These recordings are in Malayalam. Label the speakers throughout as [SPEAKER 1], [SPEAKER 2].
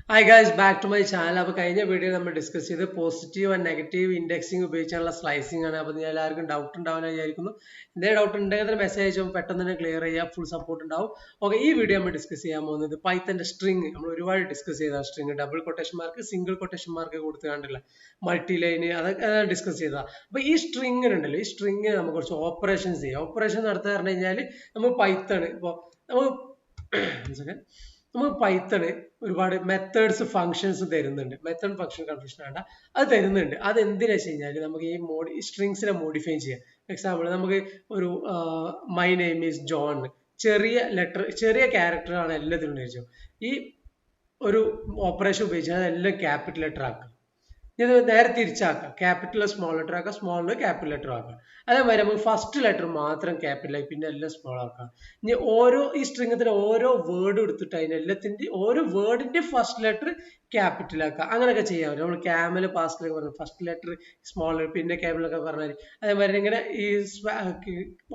[SPEAKER 1] Hi guys, back to my channel. അപ്പോൾ കഴിഞ്ഞ വീഡിയോ നമ്മൾ ഡിസ്കസ് ചെയ്ത് പോസിറ്റീവ് ആൻഡ് നെഗറ്റീവ് ഇൻഡെക്സിംഗ് ഉപയോഗിച്ചുള്ള സ്ലൈസിംഗ് ആണ്. അപ്പോൾ നിങ്ങൾ എല്ലാവർക്കും ഡൗട്ട് ഉണ്ടാവുമെന്ന് വിചാരിക്കുന്നു. എന്തെങ്കിലും ഡൗട്ട് ഉണ്ടെങ്കിൽ മെസ്സേജ് അയച്ചാൽ പെട്ടെന്ന് തന്നെ ക്ലിയർ ചെയ്യാം, ഫുൾ സപ്പോർട്ട് ഉണ്ടാവും. ഓക്കെ, ഈ വീഡിയോ നമ്മൾ ഡിസ്കസ് ചെയ്യാൻ പോകുന്നത് പൈത്തന്റെ സ്ട്രിങ്. നമ്മൾ ഒരുപാട് ഡിസ്കസ് ചെയ്ത string, double quotation mark, single quotation mark കൊടുത്ത് കണ്ടില്ല, മൾട്ടി ലൈന്, അതൊക്കെ ഡിസ്കസ് ചെയ്തതാ. അപ്പോൾ ഈ സ്ട്രിങ്ങിനുണ്ടല്ലോ, ഈ സ്ട്രിങ് നമുക്ക് കുറച്ച് ഓപ്പറേഷൻസ് ചെയ്യാം. ഓപ്പറേഷൻ നടത്തുക പറഞ്ഞു കഴിഞ്ഞാൽ നമ്മൾ പൈത്തണ് ഇപ്പോൾ നമുക്ക് പൈത്തണ് ഒരുപാട് മെത്തേഡ്സ് ഫംഗ്ഷൻസ് തരുന്നുണ്ട്. മെത്തേഡ് ഫംഗ്ഷൻ കൺഫ്യൂഷൻ വേണ്ട, അത് തരുന്നുണ്ട്. അത് എന്തിനാ വെച്ച് കഴിഞ്ഞാൽ നമുക്ക് ഈ സ്ട്രിങ്സിനെ മോഡിഫൈ ചെയ്യാം. എക്സാമ്പിൾ നമുക്ക് ഒരു മൈ നെയിം ഈസ് ജോൺ, ചെറിയ ലെറ്റർ, ചെറിയ ക്യാരക്ടർ ആണ് എല്ലാത്തിനും വെച്ചു. ഈ ഒരു ഓപ്പറേഷൻ ഉപയോഗിച്ചാൽ അതെല്ലാം ക്യാപിറ്റൽ ലെറ്റർ ആക്കുക. ഇത് നേരെ തിരിച്ചാക്കാം, ക്യാപിറ്റൽ സ്മോൾ ലെറ്റർ ആക്കാം, സ്മോളിന് ക്യാപിറ്റൽ ലെറ്റർ ആക്കാം. അതേമാതിരി നമുക്ക് ഫസ്റ്റ് ലെറ്റർ മാത്രം ക്യാപിറ്റലായി പിന്നെ എല്ലാം സ്മോൾ ആക്കാം. ഇനി ഈ സ്ട്രിങ്ങത്തിന് ഓരോ വേർഡ് എടുത്തിട്ട് അതിന് ഓരോ വേർഡിന്റെ ഫസ്റ്റ് ലെറ്റർ ക്യാപിറ്റൽ ആക്കാം. അങ്ങനെയൊക്കെ ചെയ്യാൻ പറ്റും. നമ്മൾ ക്യാമൽ പാസ്റ്റിലൊക്കെ പറഞ്ഞു ഫസ്റ്റ് ലെറ്റർ സ്മോൾ പിന്നെ ക്യാപിറ്റലൊക്കെ പറഞ്ഞാൽ അതേമാതിരി ഇങ്ങനെ ഈ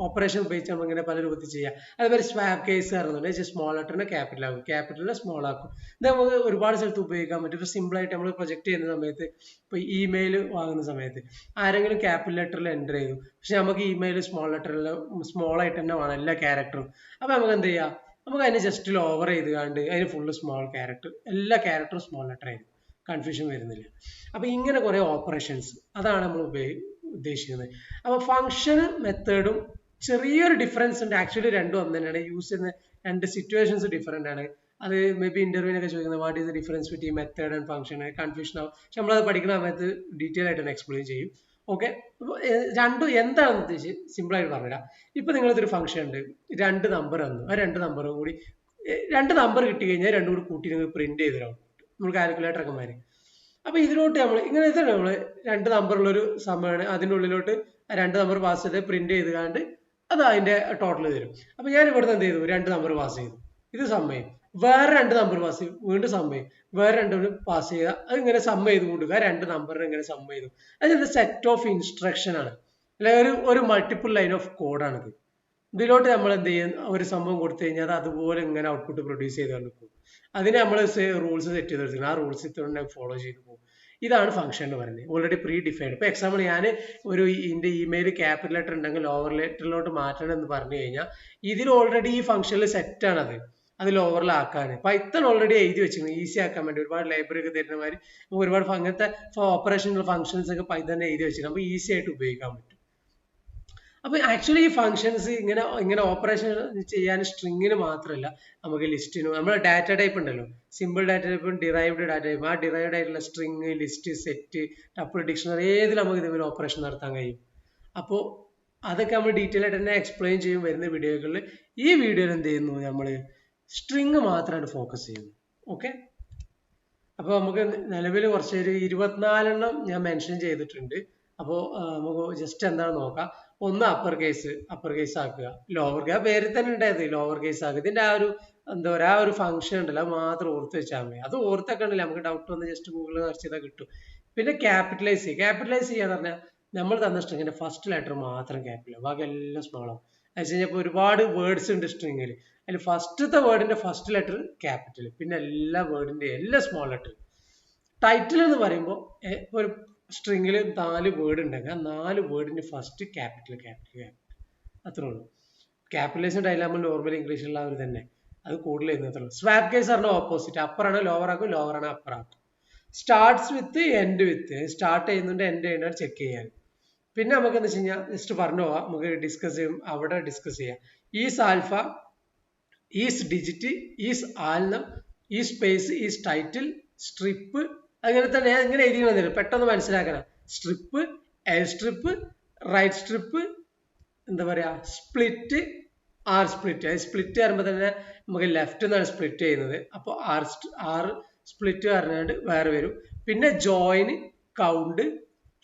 [SPEAKER 1] ഓപ്പറേഷൻ ഉപയോഗിച്ച് നമ്മൾ ഇങ്ങനെ പല രൂപത്തിൽ ചെയ്യാം. അതേമാതിരി സ്വാപ്പ് കേസ് പറയുന്നുണ്ട്, സ്മോൾ ലെറ്ററിനെ ക്യാപിറ്റൽ ആക്കും, ക്യാപിറ്റലിനെ സ്മോൾ ആക്കും. ഇത് നമുക്ക് ഒരുപാട് സ്ഥലത്ത് ഉപയോഗിക്കാൻ പറ്റും. ഇപ്പൊ സിമ്പിൾ ആയിട്ട് നമ്മൾ പ്രൊജക്ട് ചെയ്യുന്ന സമയത്ത്, ഇപ്പൊ ഇമെയിൽ വാങ്ങുന്ന സമയത്ത് ആരെങ്കിലും ക്യാപിറ്റൽ ലെറ്ററിൽ എൻ്റർ ചെയ്തു, പക്ഷെ നമുക്ക് ഇമെയിൽ സ്മോൾ ലെറ്ററിൽ സ്മോൾ ആയിട്ട് തന്നെ വേണം എല്ലാ ക്യാരക്ടറും. അപ്പൊ നമുക്ക് എന്ത് ചെയ്യാം, നമുക്ക് അതിന് ജസ്റ്റ് ഓവർ ചെയ്ത് കണ്ട് അതിന് ഫുള്ള് സ്മോൾ ക്യാരക്ടർ, എല്ലാ ക്യാരക്ടറും സ്മോൾ ലെറ്റർ ആയിരുന്നു, കൺഫ്യൂഷൻ വരുന്നില്ല. അപ്പൊ ഇങ്ങനെ കുറെ ഓപ്പറേഷൻസ്, അതാണ് നമ്മൾ ഉദ്ദേശിക്കുന്നത്. അപ്പൊ ഫംഗ്ഷനും മെത്തേഡും ചെറിയൊരു ഡിഫറൻസ് ഉണ്ട്. ആക്ച്വലി രണ്ടും ഒന്ന് തന്നെയാണ്. യൂസ് ചെയ്യുന്ന രണ്ട് സിറ്റുവേഷൻസ് ഡിഫറെന്റ് ആണ്. അത് മേ ബി ഇന്റർവ്യൂവിനൊക്കെ ചോദിക്കുന്നത് what is the difference between method and function, confusion ആവും. പക്ഷെ നമ്മളത് പഠിക്കുന്ന സമയത്ത് ഡീറ്റെയിൽ ആയിട്ട് തന്നെ എക്സ്പ്ലെയിൻ ചെയ്യും. ഓക്കെ, രണ്ടും എന്താണെന്ന് ഉദ്ദേശിച്ച് സിമ്പിൾ ആയിട്ട് പറഞ്ഞുതരാം. ഇപ്പൊ നിങ്ങളതൊരു ഫംഗ്ഷൻ ഉണ്ട്, രണ്ട് നമ്പർ തന്നു, ആ രണ്ട് നമ്പറും കൂടി, രണ്ട് നമ്പർ കിട്ടി കഴിഞ്ഞാൽ രണ്ടും കൂടി കൂട്ടി നിങ്ങൾ പ്രിന്റ് ചെയ്ത് തരാം നമ്മൾ കാൽക്കുലേറ്റർ ഒക്കെ മാറി. അപ്പൊ ഇതിലോട്ട് നമ്മൾ ഇങ്ങനെ നമ്മള് രണ്ട് നമ്പറുള്ളൊരു സമയമാണ്, അതിൻ്റെ ഉള്ളിലോട്ട് രണ്ട് നമ്പർ പാസ് ചെയ്ത് പ്രിന്റ് ചെയ്ത് കണ്ട് അത് അതിന്റെ ടോട്ടൽ തരും. അപ്പൊ ഞാൻ ഇവിടുന്ന് എന്ത് ചെയ്തു, രണ്ട് നമ്പർ പാസ് ചെയ്തു, ഇത് സമ്മയും. വേറെ രണ്ട് നമ്പർ പാസ് ചെയ്യും, വീണ്ടും സമ്മയും. വേറെ രണ്ടും പാസ് ചെയ്യുക, അത് ഇങ്ങനെ സമ്മ ചെയ്ത് കൊടുക്കുക, രണ്ട് നമ്പറിനെ ഇങ്ങനെ സമ്മ ചെയ്തു. അതിന്റെ സെറ്റ് ഓഫ് ഇൻസ്ട്രക്ഷൻ ആണ്, അല്ലെങ്കിൽ ഒരു മൾട്ടിപ്പിൾ ലൈൻ ഓഫ് കോഡാണിത്. ഇതിലോട്ട് നമ്മൾ എന്ത് ചെയ്യും, ഒരു സംഭവം കൊടുത്തു കഴിഞ്ഞാൽ അത് അതുപോലെ ഇങ്ങനെ ഔട്ട്പുട്ട് പ്രൊഡ്യൂസ് ചെയ്ത് കണ്ടിരിക്കും. അതിന് നമ്മൾ റൂൾസ് സെറ്റ് ചെയ്ത് വെച്ചിട്ടുണ്ട്, ആ റൂൾസ് ഇത്ര ഫോളോ ചെയ്ത് പോകും. ഇതാണ് ഫംഗ്ഷൻ എന്ന് പറയുന്നത്, ഓൾറെഡി പ്രീ ഡിഫൈൻഡ്. ഇപ്പൊ എക്സാമ്പിൾ ഞാൻ ഒരു ഇതിന്റെ ഇമെയിൽ ക്യാപിറ്റൽ ലെറ്റർ ഉണ്ടെങ്കിൽ ലോവർ ലെറ്ററിലോട്ട് മാറ്റണം എന്ന് പറഞ്ഞു കഴിഞ്ഞാൽ ഇതിൽ ഓൾറെഡി ഈ ഫംഗ്ഷനിൽ സെറ്റ് ആണത്, അത് ലോവറിലാക്കാൻ പൈത്തൺ ഓൾറെഡി എഴുതി വെച്ചിരുന്നു, ഈസി ആക്കാൻ വേണ്ടി. ഒരുപാട് ലൈബ്രറി ഒക്കെ തരുന്ന മാതിരി ഒരുപാട് അങ്ങനത്തെ ഓപ്പറേഷണൽ ഫംഗ്ഷൻസ് ഒക്കെ പൈത്തന്നെ എഴുതി വെച്ചിരുന്നു, അപ്പൊ ഈസി ആയിട്ട് ഉപയോഗിക്കാൻ പറ്റും. അപ്പൊ ആക്ച്വലി ഈ ഫംഗ്ഷൻസ് ഇങ്ങനെ ഓപ്പറേഷൻ ചെയ്യാൻ സ്ട്രിങ്ങിന് മാത്രമല്ല, നമുക്ക് ലിസ്റ്റിനും, നമ്മുടെ ഡാറ്റ ടൈപ്പ് ഉണ്ടല്ലോ, സിമ്പിൾ ഡാറ്റ ടൈപ്പും ഡിറൈവ്ഡ് ഡാറ്റ ടൈപ്പ്, ആ ഡിറൈവ്ഡ് ആയിട്ടുള്ള string, list, set, tuple, dictionary, ഏതിൽ നമുക്ക് ഇതുപോലെ ഓപ്പറേഷൻ നടത്താൻ കഴിയും. അപ്പോൾ അതൊക്കെ നമ്മൾ ഡീറ്റെയിൽ ആയിട്ട് തന്നെ എക്സ്പ്ലെയിൻ ചെയ്യും വരുന്ന വീഡിയോകളിൽ. ഈ വീഡിയോയിൽ എന്ത് ചെയ്യുന്നു, നമ്മൾ സ്ട്രിങ് മാത്രമായിട്ട് ഫോക്കസ് ചെയ്യുന്നു. ഓക്കെ, അപ്പോൾ നമുക്ക് നിലവിൽ കുറച്ചൊരു 24 ഞാൻ മെൻഷൻ ചെയ്തിട്ടുണ്ട്. അപ്പോൾ നമുക്ക് ജസ്റ്റ് എന്താണ് നോക്കാം. ഒന്ന് അപ്പർ കേസ് ആക്കുക, ലോവർ കേസ് പേരിൽ തന്നെ ഉണ്ടായത് ലോവർ കേസ് ആക്കുക. ഇതിന്റെ ആ ഒരു എന്താ പറയുക, ആ ഒരു ഫംഗ്ഷൻ ഉണ്ടല്ലോ, അത് മാത്രം ഓർത്ത് വെച്ചാൽ മതി. അത് ഓർത്തൊക്കെ ഉണ്ടല്ലോ, നമുക്ക് ഡൗട്ട് വന്ന് ജസ്റ്റ് ഗൂഗിളിൽ സെർച്ച് ചെയ്താൽ കിട്ടും. പിന്നെ ക്യാപിറ്റലൈസ് ചെയ്യാന്ന് പറഞ്ഞാൽ നമ്മൾ തന്ന സ്ട്രിങ്ങിന്റെ ഫസ്റ്റ് ലെറ്റർ മാത്രം ക്യാപിറ്റൽ, ബാക്കി എല്ലാം സ്മോൾ ആവും. അത് വെച്ച് കഴിഞ്ഞാൽ ഒരുപാട് വേർഡ്സ് ഉണ്ട് സ്ട്രിങ്ങിൽ, അതിൽ ഫസ്റ്റത്തെ വേർഡിന്റെ ഫസ്റ്റ് ലെറ്റർ ക്യാപിറ്റൽ, പിന്നെ എല്ലാ വേർഡിന്റെ എല്ലാം സ്മോൾ ലെറ്റർ. ടൈറ്റിൽ എന്ന് പറയുമ്പോൾ ഒരു സ്ട്രിങ്ങിൽ 4 വേർഡ് ഉണ്ടെങ്കിൽ ആ 4 വേർഡിന്റെ ഫസ്റ്റ് ക്യാപിറ്റൽ, അത്രേ ഉള്ളൂ. ക്യാപിറ്റലൈസ്ഡ് ടൈറ്റിൽ നമ്മൾ നോർമൽ ഇംഗ്ലീഷിലുള്ള അവർ തന്നെ, അത് കൂടുതൽ ചെയ്യുന്നത്രേ ഉള്ളൂ. സ്വാപ്പ് കേസ് പറഞ്ഞാൽ ഓപ്പോസിറ്റ്, അപ്പർ ആണ് ലോവർ ആക്കും, ലോവർ ആണ് അപ്പർ ആക്കും. Starts with, end with, start ചെയ്യുന്നുണ്ട് എൻഡ് ചെയ്യുന്നുണ്ട് ചെക്ക് ചെയ്യാൻ. പിന്നെ നമുക്ക് എന്താ വെച്ച് കഴിഞ്ഞാൽ ജസ്റ്റ് പറഞ്ഞു പോവാം, നമുക്ക് ഡിസ്കസ് ചെയ്യും, അവിടെ ഡിസ്കസ് ചെയ്യാം. Is alpha, is digit, is alnum, ഈ സ്പേസ്, ഈസ് ടൈറ്റിൽ, സ്ട്രിപ്പ്, അങ്ങനെ തന്നെ ഇങ്ങനെ എഴുതി വന്നില്ല, പെട്ടെന്ന് മനസ്സിലാക്കണം. Strip, L strip, right strip, എന്താ പറയാ, സ്പ്ലിറ്റ്, ആർ സ്പ്ലിറ്റ്. സ്പ്ലിറ്റ് പറയുമ്പോൾ തന്നെ നമുക്ക് ലെഫ്റ്റ് നിന്നാണ് സ്പ്ലിറ്റ് ചെയ്യുന്നത്, അപ്പോൾ ആർ സ്പ്ലിറ്റ് പറഞ്ഞാണ്ട് വേറെ വരും. പിന്നെ join, count,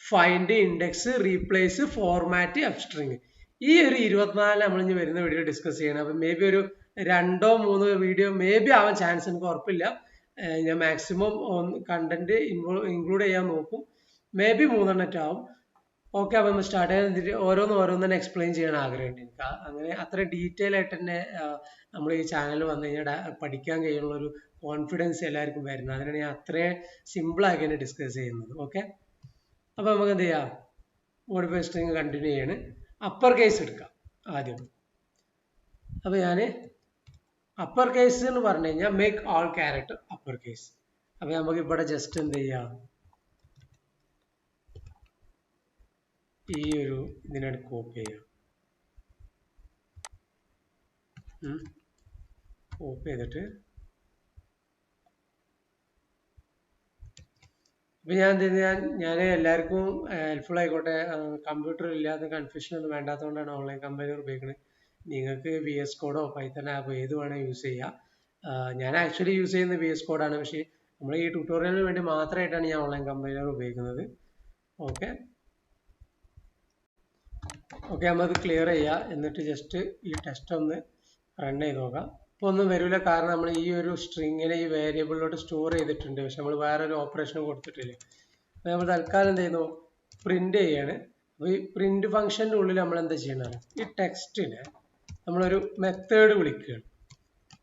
[SPEAKER 1] find, index, replace, format, അപ്സ്ട്രിങ്. ഈ ഒരു 24 നമ്മൾ ഇനി വരുന്ന വീഡിയോ ഡിസ്കസ് ചെയ്യണം. അപ്പൊ മേ ബി ഒരു 2-3 വീഡിയോ മേ ബി ആവാൻ ചാൻസ്, എനിക്ക് ഉറപ്പില്ല. ഞാൻ മാക്സിമം കണ്ടന്റ് ഇൻക്ലൂഡ് ചെയ്യാൻ നോക്കും. മേ ബി 3 ആവും. ഓക്കെ, അപ്പൊ നമ്മൾ സ്റ്റാർട്ട് ചെയ്യാൻ ഓരോന്ന് എക്സ്പ്ലെയിൻ ചെയ്യാൻ ആഗ്രഹമുണ്ട് എനിക്ക്. അങ്ങനെ അത്ര ഡീറ്റെയിൽ ആയിട്ട് തന്നെ നമ്മൾ ഈ ചാനൽ വന്നു കഴിഞ്ഞാൽ പഠിക്കാൻ കഴിയുന്ന ഒരു കോൺഫിഡൻസ് എല്ലാവർക്കും വരുന്നത്. അതിനാണ് ഞാൻ അത്രയും സിമ്പിളാക്കി തന്നെ ഡിസ്കസ് ചെയ്യുന്നത്. ഓക്കെ, അപ്പോൾ നമുക്ക് എന്ത് ചെയ്യാം, മോഡിഫൈ സ്ട്രിങ് കണ്ടിന്യൂ ചെയ്യാണ്. അപ്പർ കേസ് എടുക്കാം ആദ്യം. അപ്പോൾ ഞാൻ അപ്പർ കേസ് എന്ന് പറഞ്ഞു കഴിഞ്ഞാൽ മേക്ക് ആൾ ക്യാരക്ടർ അപ്പർ കേസ്. അപ്പോൾ നമുക്ക് ഇവിടെ ജസ്റ്റ് എന്ത് ചെയ്യാം, ഈ ഒരു ഇതിനാണ് കോപ്പി ചെയ്യാം. കോപ്പി ചെയ്തിട്ട് ഇപ്പൊ ഞാൻ എല്ലാവർക്കും ഹെൽപ്ഫുൾ ആയിക്കോട്ടെ, കമ്പ്യൂട്ടർ ഇല്ലാത്ത കൺഫ്യൂഷൻ ഒന്നും വേണ്ടാത്തതുകൊണ്ടാണ് ഓൺലൈൻ കമ്പൈലർ ഉപയോഗിക്കുന്നത്. നിങ്ങൾക്ക് VS കോഡോ പൈത്തൺ ആപ്പോ ഏത് വേണേൽ യൂസ് ചെയ്യാം. ഞാൻ ആക്ച്വലി യൂസ് ചെയ്യുന്നത് VS കോഡാണ്, പക്ഷേ നമ്മൾ ഈ ട്യൂട്ടോറിയലിന് വേണ്ടി മാത്രമായിട്ടാണ് ഞാൻ ഓൺലൈൻ കമ്പൈലർ ഉപയോഗിക്കുന്നത്. ഓക്കെ, നമുക്ക് ക്ലിയർ ചെയ്യാം. എന്നിട്ട് ജസ്റ്റ് ഈ ടെസ്റ്റ് ഒന്ന് റൺ ചെയ്ത് നോക്കാം. ഇപ്പോൾ ഒന്നും വരില്ല, കാരണം നമ്മൾ ഈ ഒരു സ്ട്രിങ്ങിനെ ഈ വേരിയബിളിലോട്ട് സ്റ്റോർ ചെയ്തിട്ടുണ്ട്, പക്ഷെ നമ്മൾ വേറൊരു ഓപ്പറേഷൻ കൊടുത്തിട്ടില്ല. അപ്പോൾ നമ്മൾ തൽക്കാലം എന്ത് ചെയ്യുന്നു, പ്രിന്റ് ചെയ്യാണ്. അപ്പോൾ ഈ പ്രിന്റ് ഫംഗ്ഷൻ്റെ ഉള്ളിൽ നമ്മൾ എന്താ ചെയ്യണത്, ഈ ടെക്സ്റ്റിനെ നമ്മളൊരു മെത്തേഡ് വിളിക്കുകയാണ്.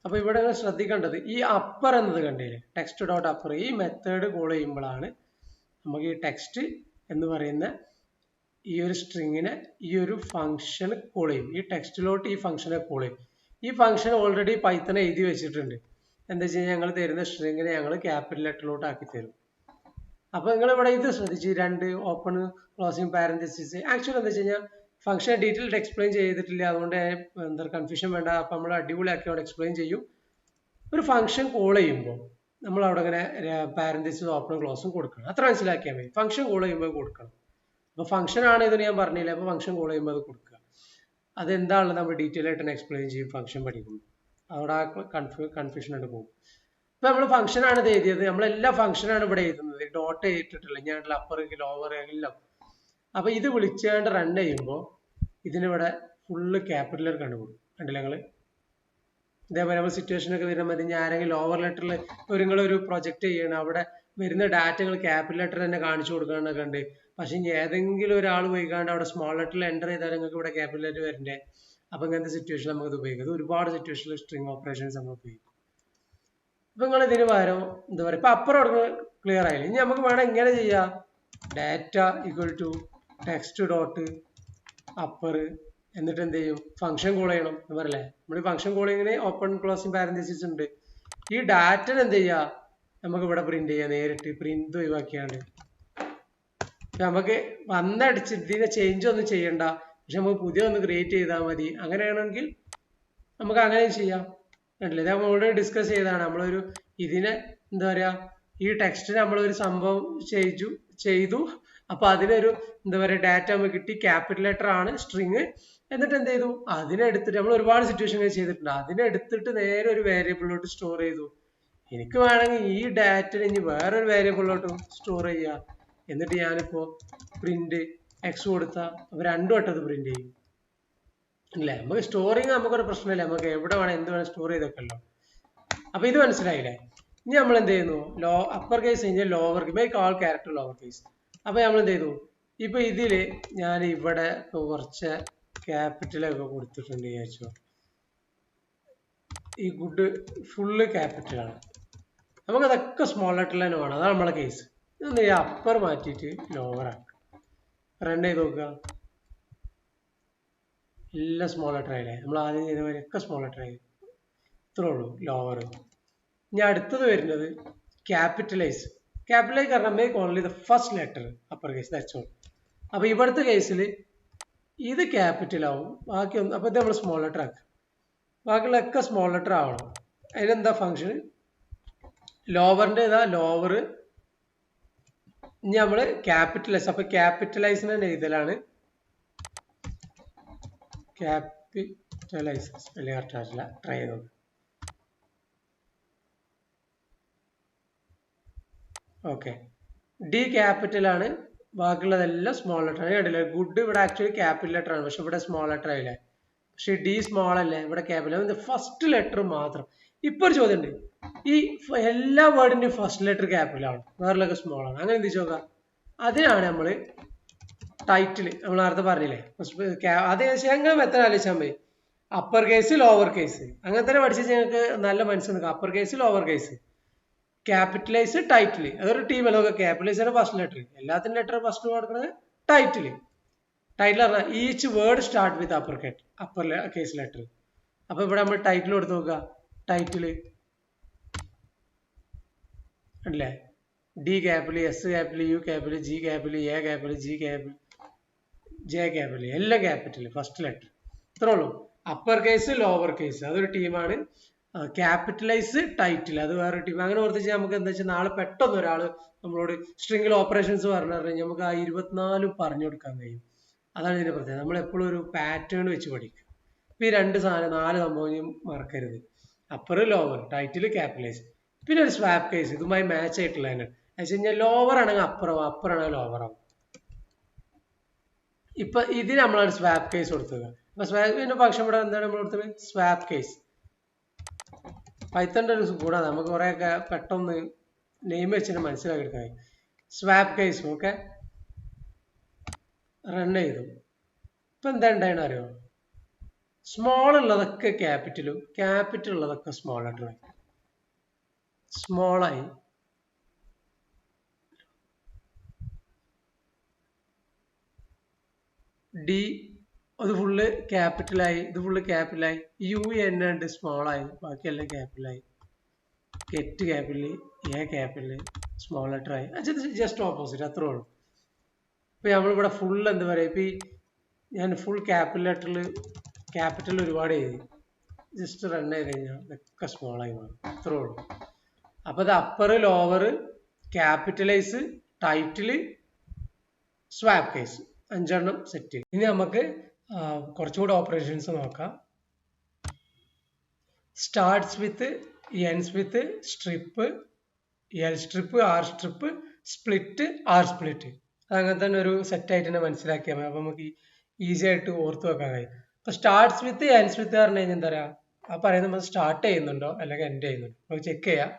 [SPEAKER 1] അപ്പോൾ ഇവിടെ ശ്രദ്ധിക്കേണ്ടത് ഈ അപ്പർ എന്നത് കണ്ടില്ലേ, ടെക്സ്റ്റ് ഡോട്ട് അപ്പർ, ഈ മെത്തേഡ് കോൾ ചെയ്യുമ്പോഴാണ് നമുക്ക് ഈ ടെക്സ്റ്റ് എന്ന് പറയുന്ന ഈ ഒരു സ്ട്രിങ്ങിനെ ഈ ഒരു ഫംഗ്ഷൻ കോൾ ചെയ്യും. ഈ ടെക്സ്റ്റിലോട്ട് ഈ ഫംഗ്ഷനെ കോൾ ചെയ്യും. ഈ ഫംഗ്ഷൻ ഓൾറെഡി പൈത്തൺ എഴുതി വെച്ചിട്ടുണ്ട്. എന്താ വെച്ച് കഴിഞ്ഞാൽ ഞങ്ങൾ തരുന്ന സ്ട്രിങ്ങിനെ ഞങ്ങൾ ക്യാപിറ്റൽ ലെറ്ററിലോട്ട് ആക്കി തരും. അപ്പൊ നിങ്ങൾ ഇവിടെ ഇത് ശ്രദ്ധിച്ച്, രണ്ട് ഓപ്പൺ ക്ലോസിംഗ് പാരന്തസിസ്. ആക്ച്വലി എന്താ വെച്ച് കഴിഞ്ഞാൽ ഫംഗ്ഷൻ ഡീറ്റെയിൽ എക്സ്പ്ലെയിൻ ചെയ്തിട്ടില്ല, അതുകൊണ്ട് എന്താ കൺഫ്യൂഷൻ വേണ്ട. അപ്പൊ നമ്മൾ അടിപൊളിയാക്കി അവിടെ എക്സ്പ്ലെയിൻ ചെയ്യും. ഒരു ഫംഗ്ഷൻ കോൾ ചെയ്യുമ്പോൾ നമ്മൾ അവിടെ ഇങ്ങനെ പാരന്തസിസ് ഓപ്പൺ ക്ലോസും കൊടുക്കണം. അത്ര മനസ്സിലാക്കിയാൽ മതി. ഫംഗ്ഷൻ കോൾ ചെയ്യുമ്പോൾ കൊടുക്കണം. അപ്പൊ ഫംഗ്ഷൻ ആണ് ഇതിന് ഞാൻ പറഞ്ഞില്ല. അപ്പൊ ഫംഗ്ഷൻ കോൾ ചെയ്യുമ്പോൾ അത് കൊടുക്കുക. അതെന്താണല്ലോ നമ്മൾ ഡീറ്റെയിൽ ആയിട്ട് എക്സ്പ്ലെയിൻ ചെയ്യും ഫംഗ്ഷൻ പഠിക്കുമ്പോൾ. അവിടെ കൺഫ്യൂഷൻ ആയിട്ട് പോകും. ഇപ്പൊ നമ്മൾ ഫംഗ്ഷൻ ആണ് ഇത് എഴുതിയത്, നമ്മളെല്ലാ ഫംഗ്ഷനാണ് ഇവിടെ എഴുതുന്നത്, ഡോട്ട് ഇട്ടിട്ടില്ല. ഞാൻ അപ്പർ ലോവർ എല്ലാം. അപ്പൊ ഇത് വിളിച്ചാണ്ട് റൺ ചെയ്യുമ്പോൾ ഇതിനിവിടെ ഫുള്ള് ക്യാപിറ്റൽ കണ്ടുപിടും. കണ്ടില്ല നിങ്ങൾ? ഇതേപോലെ നമ്മൾ സിറ്റുവേഷനൊക്കെ വരുമ്പോൾ മതി, ഞാൻ ആരെങ്കിലും ലോവർ ലെറ്ററിൽ നിങ്ങളൊരു പ്രൊജക്ട് ചെയ്യണം, അവിടെ വരുന്ന ഡാറ്റകൾ ക്യാപിറ്റൽ ലെറ്റർ തന്നെ കാണിച്ചു കൊടുക്കണമെന്നൊക്കെ ഉണ്ട്. പക്ഷെ ഏതെങ്കിലും ഒരാൾ പോയിക്കാണ്ട് അവിടെ സ്മോൾ ലെറ്ററിൽ എൻ്റർ ചെയ്താൽ നിങ്ങൾക്ക് ഇവിടെ ക്യാപിറ്റൽ ലെറ്റർ വരണ്ടേ. അപ്പൊ ഇങ്ങനത്തെ സിറ്റുവേഷൻ നമുക്ക് ഇത് ഉപയോഗിക്കാം. ഒരുപാട് സിറ്റുവേഷനിൽ സ്ട്രിങ് ഓപ്പറേഷൻസ് നമ്മൾ ഉപയോഗിക്കും. അപ്പൊ നിങ്ങൾ ഇതിന് പകരം എന്താ പറയുക, ഇപ്പൊ അപ്പുറം ക്ലിയർ ആയില്ല. ഇനി നമുക്ക് വേണം ഇങ്ങനെ ചെയ്യാം, data equal to text dot upper, എന്നിട്ട് എന്ത് ചെയ്യും, ഫംഗ്ഷൻ കോൾ ചെയ്യണം എന്ന് പറയല്ലേ. നമ്മൾ ഫംഗ്ഷൻ കോളിങ്ങിന് ഓപ്പൺ ക്ലോസിംഗ് പാരന്തസിസ് ഉണ്ട്. ഈ ഡാറ്റ എന്ത് ചെയ്യുക, നമുക്ക് ഇവിടെ പ്രിന്റ് ചെയ്യാം. നേരിട്ട് പ്രിന്റ് ഒഴിവാക്കിയാണ്ട് നമുക്ക് വന്നടിച്ച് ഇതിനെ ചേഞ്ച് ഒന്നും ചെയ്യണ്ട, പക്ഷെ നമുക്ക് പുതിയ ഒന്ന് ക്രിയേറ്റ് ചെയ്താൽ മതി. അങ്ങനെയാണെങ്കിൽ നമുക്ക് അങ്ങനെ ചെയ്യാം. കണ്ടില്ലേ, ഇത് നമ്മൾ ഓൾറെഡി ഡിസ്കസ് ചെയ്തതാണ്. നമ്മളൊരു ഇതിനെ എന്താ പറയാ, ഈ ടെക്സ്റ്റിന് നമ്മളൊരു സംഭവം ചെയ്തു. അപ്പൊ അതിനൊരു എന്താ പറയാ ഡാറ്റ നമുക്ക് കിട്ടി, ക്യാപിറ്റൽ ലെറ്റർ ആണ് സ്ട്രിങ്. എന്നിട്ട് എന്ത് ചെയ്തു, അതിനെടുത്തിട്ട് നമ്മൾ ഒരുപാട് സിറ്റുവേഷൻ ചെയ്തിട്ടുണ്ട്. അതിനെടുത്തിട്ട് നേരെ ഒരു വേരിയബിളിലോട്ട് സ്റ്റോർ ചെയ്തു. എനിക്ക് വേണമെങ്കിൽ ഈ ഡാറ്റ ഇനി വേറൊരു വേരിയബിളിലോട്ട് സ്റ്റോർ ചെയ്യാം. എന്നിട്ട് ഞാനിപ്പോ പ്രിന്റ് എക്സ് കൊടുത്താൽ അപ്പൊ രണ്ടു വട്ടത് പ്രിന്റ് ചെയ്യും. ഇല്ലേ, നമുക്ക് സ്റ്റോറിങ് നമുക്കൊരു പ്രശ്നമില്ല, നമുക്ക് എവിടെ വേണം എന്ത് വേണം സ്റ്റോർ ചെയ്തൊക്കെയല്ലോ. അപ്പൊ ഇത് മനസ്സിലായില്ലേ? ഇനി നമ്മൾ എന്ത് ചെയ്യുന്നു, അപ്പർ കേസ് കഴിഞ്ഞാൽ ലോവർ മേക്ക് ആൾ ക്യാരക്ടർ ലോവർ കേസ്. അപ്പൊ നമ്മൾ എന്ത് ചെയ്തു, ഇപ്പൊ ഇതില് ഞാൻ ഇവിടെ കുറച്ച് ക്യാപിറ്റലൊക്കെ കൊടുത്തിട്ടുണ്ട് വിചാരിച്ചോ. ഈ ഗുഡ് ഫുള്ള് ക്യാപിറ്റലാണ്, നമുക്കതൊക്കെ സ്മോൾ ലെറ്ററിൽ തന്നെ വേണം. അതാണ് നമ്മളെ കേസ്. ഒന്ന് ഈ അപ്പർ മാറ്റിയിട്ട് ലോവർ ആക്കുക, റൺ ചെയ്ത് നോക്കുക. എല്ലാം സ്മോൾ ലെറ്റർ ആയില്ലേ, നമ്മൾ ആദ്യം ചെയ്ത പോലെയൊക്കെ സ്മോൾ ലെറ്റർ ആയി. ഇത്രേ ഉള്ളൂ ലോവർ. ഇനി അടുത്തത് വരുന്നത് ക്യാപിറ്റലൈസ് കാരണം make only the first letter upper case, that's all. അപ്പൊ ഇവിടുത്തെ കേസിൽ ഇത് ക്യാപിറ്റൽ ആവും, ബാക്കി ഒന്ന് അപ്പൊ ഇത് നമ്മൾ സ്മോൾ ലെറ്റർ ആക്കുക. ബാക്കിയുള്ളതൊക്കെ സ്മോൾ ലെറ്റർ ആവണം. അതിനെന്താ ഫംഗ്ഷൻ, ലോവറിന്റെ ഇതാ ലോവർ. ഇനി നമ്മള് ക്യാപിറ്റലൈസ്, അപ്പൊ ക്യാപിറ്റലൈസിനെ എഴുതലാണ് ക്യാപിറ്റലൈസ്. വലിയ കറക്റ്റ് ട്രൈ ചെയ്ത് നോക്ക്. ഓക്കെ, ഡി ക്യാപിറ്റൽ ആണ്, ബാക്കിയുള്ളതെല്ലാം സ്മോൾ ലെറ്റർ ആണ്. കണ്ടില്ലേ, ഗുഡ് ഇവിടെ ആക്ച്വലി ക്യാപിറ്റൽ ലെറ്റർ ആണ്, പക്ഷെ ഇവിടെ സ്മോൾ ലെറ്റർ ആയില്ലേ. പക്ഷെ ഡി സ്മോൾ അല്ലേ, ഇവിടെ ക്യാപിറ്റൽ. ഫസ്റ്റ് ലെറ്റർ മാത്രം. ഇപ്പൊ ഒരു ചോദ്യം ഉണ്ട്, ഈ എല്ലാ വേർഡിന്റെയും ഫസ്റ്റ് ലെറ്റർ ക്യാപിറ്റൽ ആണ്, വേറെയൊക്കെ സ്മോൾ ആണ്. അങ്ങനെ എന്ത് ചോദിക്കാം, അതിനാണ് നമ്മള് ടൈറ്റിൽ നമ്മൾ നേരത്തെ പറഞ്ഞില്ലേ, അത് എങ്ങനെ മെത്തേഡ് ആലോചിച്ചാൽ മതി. അപ്പർ കേസ് ലോവർ കേസ് അങ്ങനെ തന്നെ പഠിച്ചാൽ ഞങ്ങൾക്ക് നല്ല മനസ്സിലാക്കുക. Upper case lower case, capitalize title, അതൊരു ടീമല്ല. ക്യാപിറ്റലൈസ് ഫസ്റ്റ് ലെറ്റർ, എല്ലാത്തിനും ലെറ്റർ ഫസ്റ്റ് കൊടുക്കുന്നത് ടൈറ്റിൽ. ടൈറ്റിൽ പറഞ്ഞാൽ each word start with upper case letter. അപ്പൊ ഇവിടെ നമ്മൾ ടൈറ്റിൽ കൊടുത്ത് നോക്കുക. ടൈറ്റിൽ അല്ലേ, D capital, S capital, U capital, G capital, A capital, G capital, J capital, എല്ലാം ക്യാപിറ്റൽ ഫസ്റ്റ് ലെറ്റർ. ഇത്രേ ഉള്ളൂ. അപ്പർ കേസ് ലോവർ കേസ് അതൊരു ടീമാണ്. ക്യാപിറ്റലൈസ് ടൈറ്റിൽ അത് വേറെ ടീം. അങ്ങനെ ഓർത്തിച്ച് നമുക്ക് എന്താ വെച്ചാൽ നാളെ പെട്ടെന്ന് ഒരാള് നമ്മളോട് സ്ട്രിംഗിൽ ഓപ്പറേഷൻസ് പറഞ്ഞു കഴിഞ്ഞാൽ നമുക്ക് ആ 24 പറഞ്ഞു കൊടുക്കാൻ കഴിയും. അതാണ് ഇതിന്റെ പ്രത്യേകത. നമ്മൾ എപ്പോഴും ഒരു പാറ്റേൺ വെച്ച് പഠിക്കും. ഇപ്പൊ ഈ 4 സംഭവം മറക്കരുത്. Upper lower, title, capitalise. പിന്നെ ഒരു സ്വാപ്പ് കേസ് ഇതുമായി മാച്ച് ആയിട്ടുള്ള തന്നെ വെച്ച് കഴിഞ്ഞാൽ ലോവർ ആണെങ്കിൽ അപ്പറാവും, അപ്പർ ആണെങ്കിൽ ലോവർ ആവും. ഇപ്പൊ ഇതിന് നമ്മളാണ് സ്വാപ്പ് കേസ് കൊടുത്തത്. അപ്പൊ സ്വാപ്പിന്റെ ഫംഗ്ഷൻ ഇവിടെ എന്താണ് നമ്മൾ കൊടുത്തത്? Swap case. പൈത്തന്റെ ഒരു ഗുണമാണ്, നമുക്ക് കുറെയൊക്കെ പെട്ടെന്ന് നെയിം വെച്ചിട്ട് മനസ്സിലാക്കി എടുക്കാൻ. സ്വാപ്പ് കേസ് ഓക്കെ റൺ ചെയ്തു. ഇപ്പൊ എന്താ ഉണ്ടായെന്ന് അറിയോ? സ്മോൾ ഉള്ളതൊക്കെ ക്യാപിറ്റലും ക്യാപിറ്റൽ ഉള്ളതൊക്കെ സ്മോൾ ആയിട്ടുള്ള സ്മോളായി. ഡി അത് ഫുള്ള് ക്യാപിറ്റലായി, ഇത് ഫുള്ള് ക്യാപിറ്റലായി. യു എന്നെ ഉണ്ട് സ്മോൾ ആയി, ബാക്കിയെല്ലാം ക്യാപിറ്റലായി. Get capital, A capital, small letter ആയി. ജസ്റ്റ് ഓപ്പോസിറ്റ് അത്രേ ഉള്ളൂ. ഇപ്പൊ നമ്മളിവിടെ ഫുൾ എന്താ പറയാ, ഇപ്പൊ ഞാൻ ഫുൾ ക്യാപിറ്റൽ ഒരുപാട് എഴുതി, ജസ്റ്റ് റൺ ചെയ്ത് കഴിഞ്ഞാൽ ഇതൊക്കെ സ്മോൾ ആയി മാറും. അത്രേ ഉള്ളൂ. അപ്പൊ ഇത് upper lower capitalize title swap case 5 set. ഇനി നമുക്ക് കുറച്ചുകൂടി ഓപ്പറേഷൻസ് നോക്കാം. Starts with, ends with, strip, L strip, R strip, split, R split. അങ്ങനെ തന്നെ ഒരു സെറ്റ് ആയിട്ട് തന്നെ മനസ്സിലാക്കിയാൽ മതി. അപ്പൊ നമുക്ക് ഈസി ആയിട്ട് ഓർത്ത് വെക്കാൻ കഴിയും. അപ്പൊ സ്റ്റാർട്ട്സ് വിത്ത്, എൻഡ്സ് വിത്ത് പറഞ്ഞു കഴിഞ്ഞാൽ എന്താ പറയാ, ആ പറയുന്നത് നമ്മൾ സ്റ്റാർട്ട് ചെയ്യുന്നുണ്ടോ അല്ലെങ്കിൽ എൻഡ് ചെയ്യുന്നുണ്ടോ നമുക്ക് ചെക്ക് ചെയ്യാം.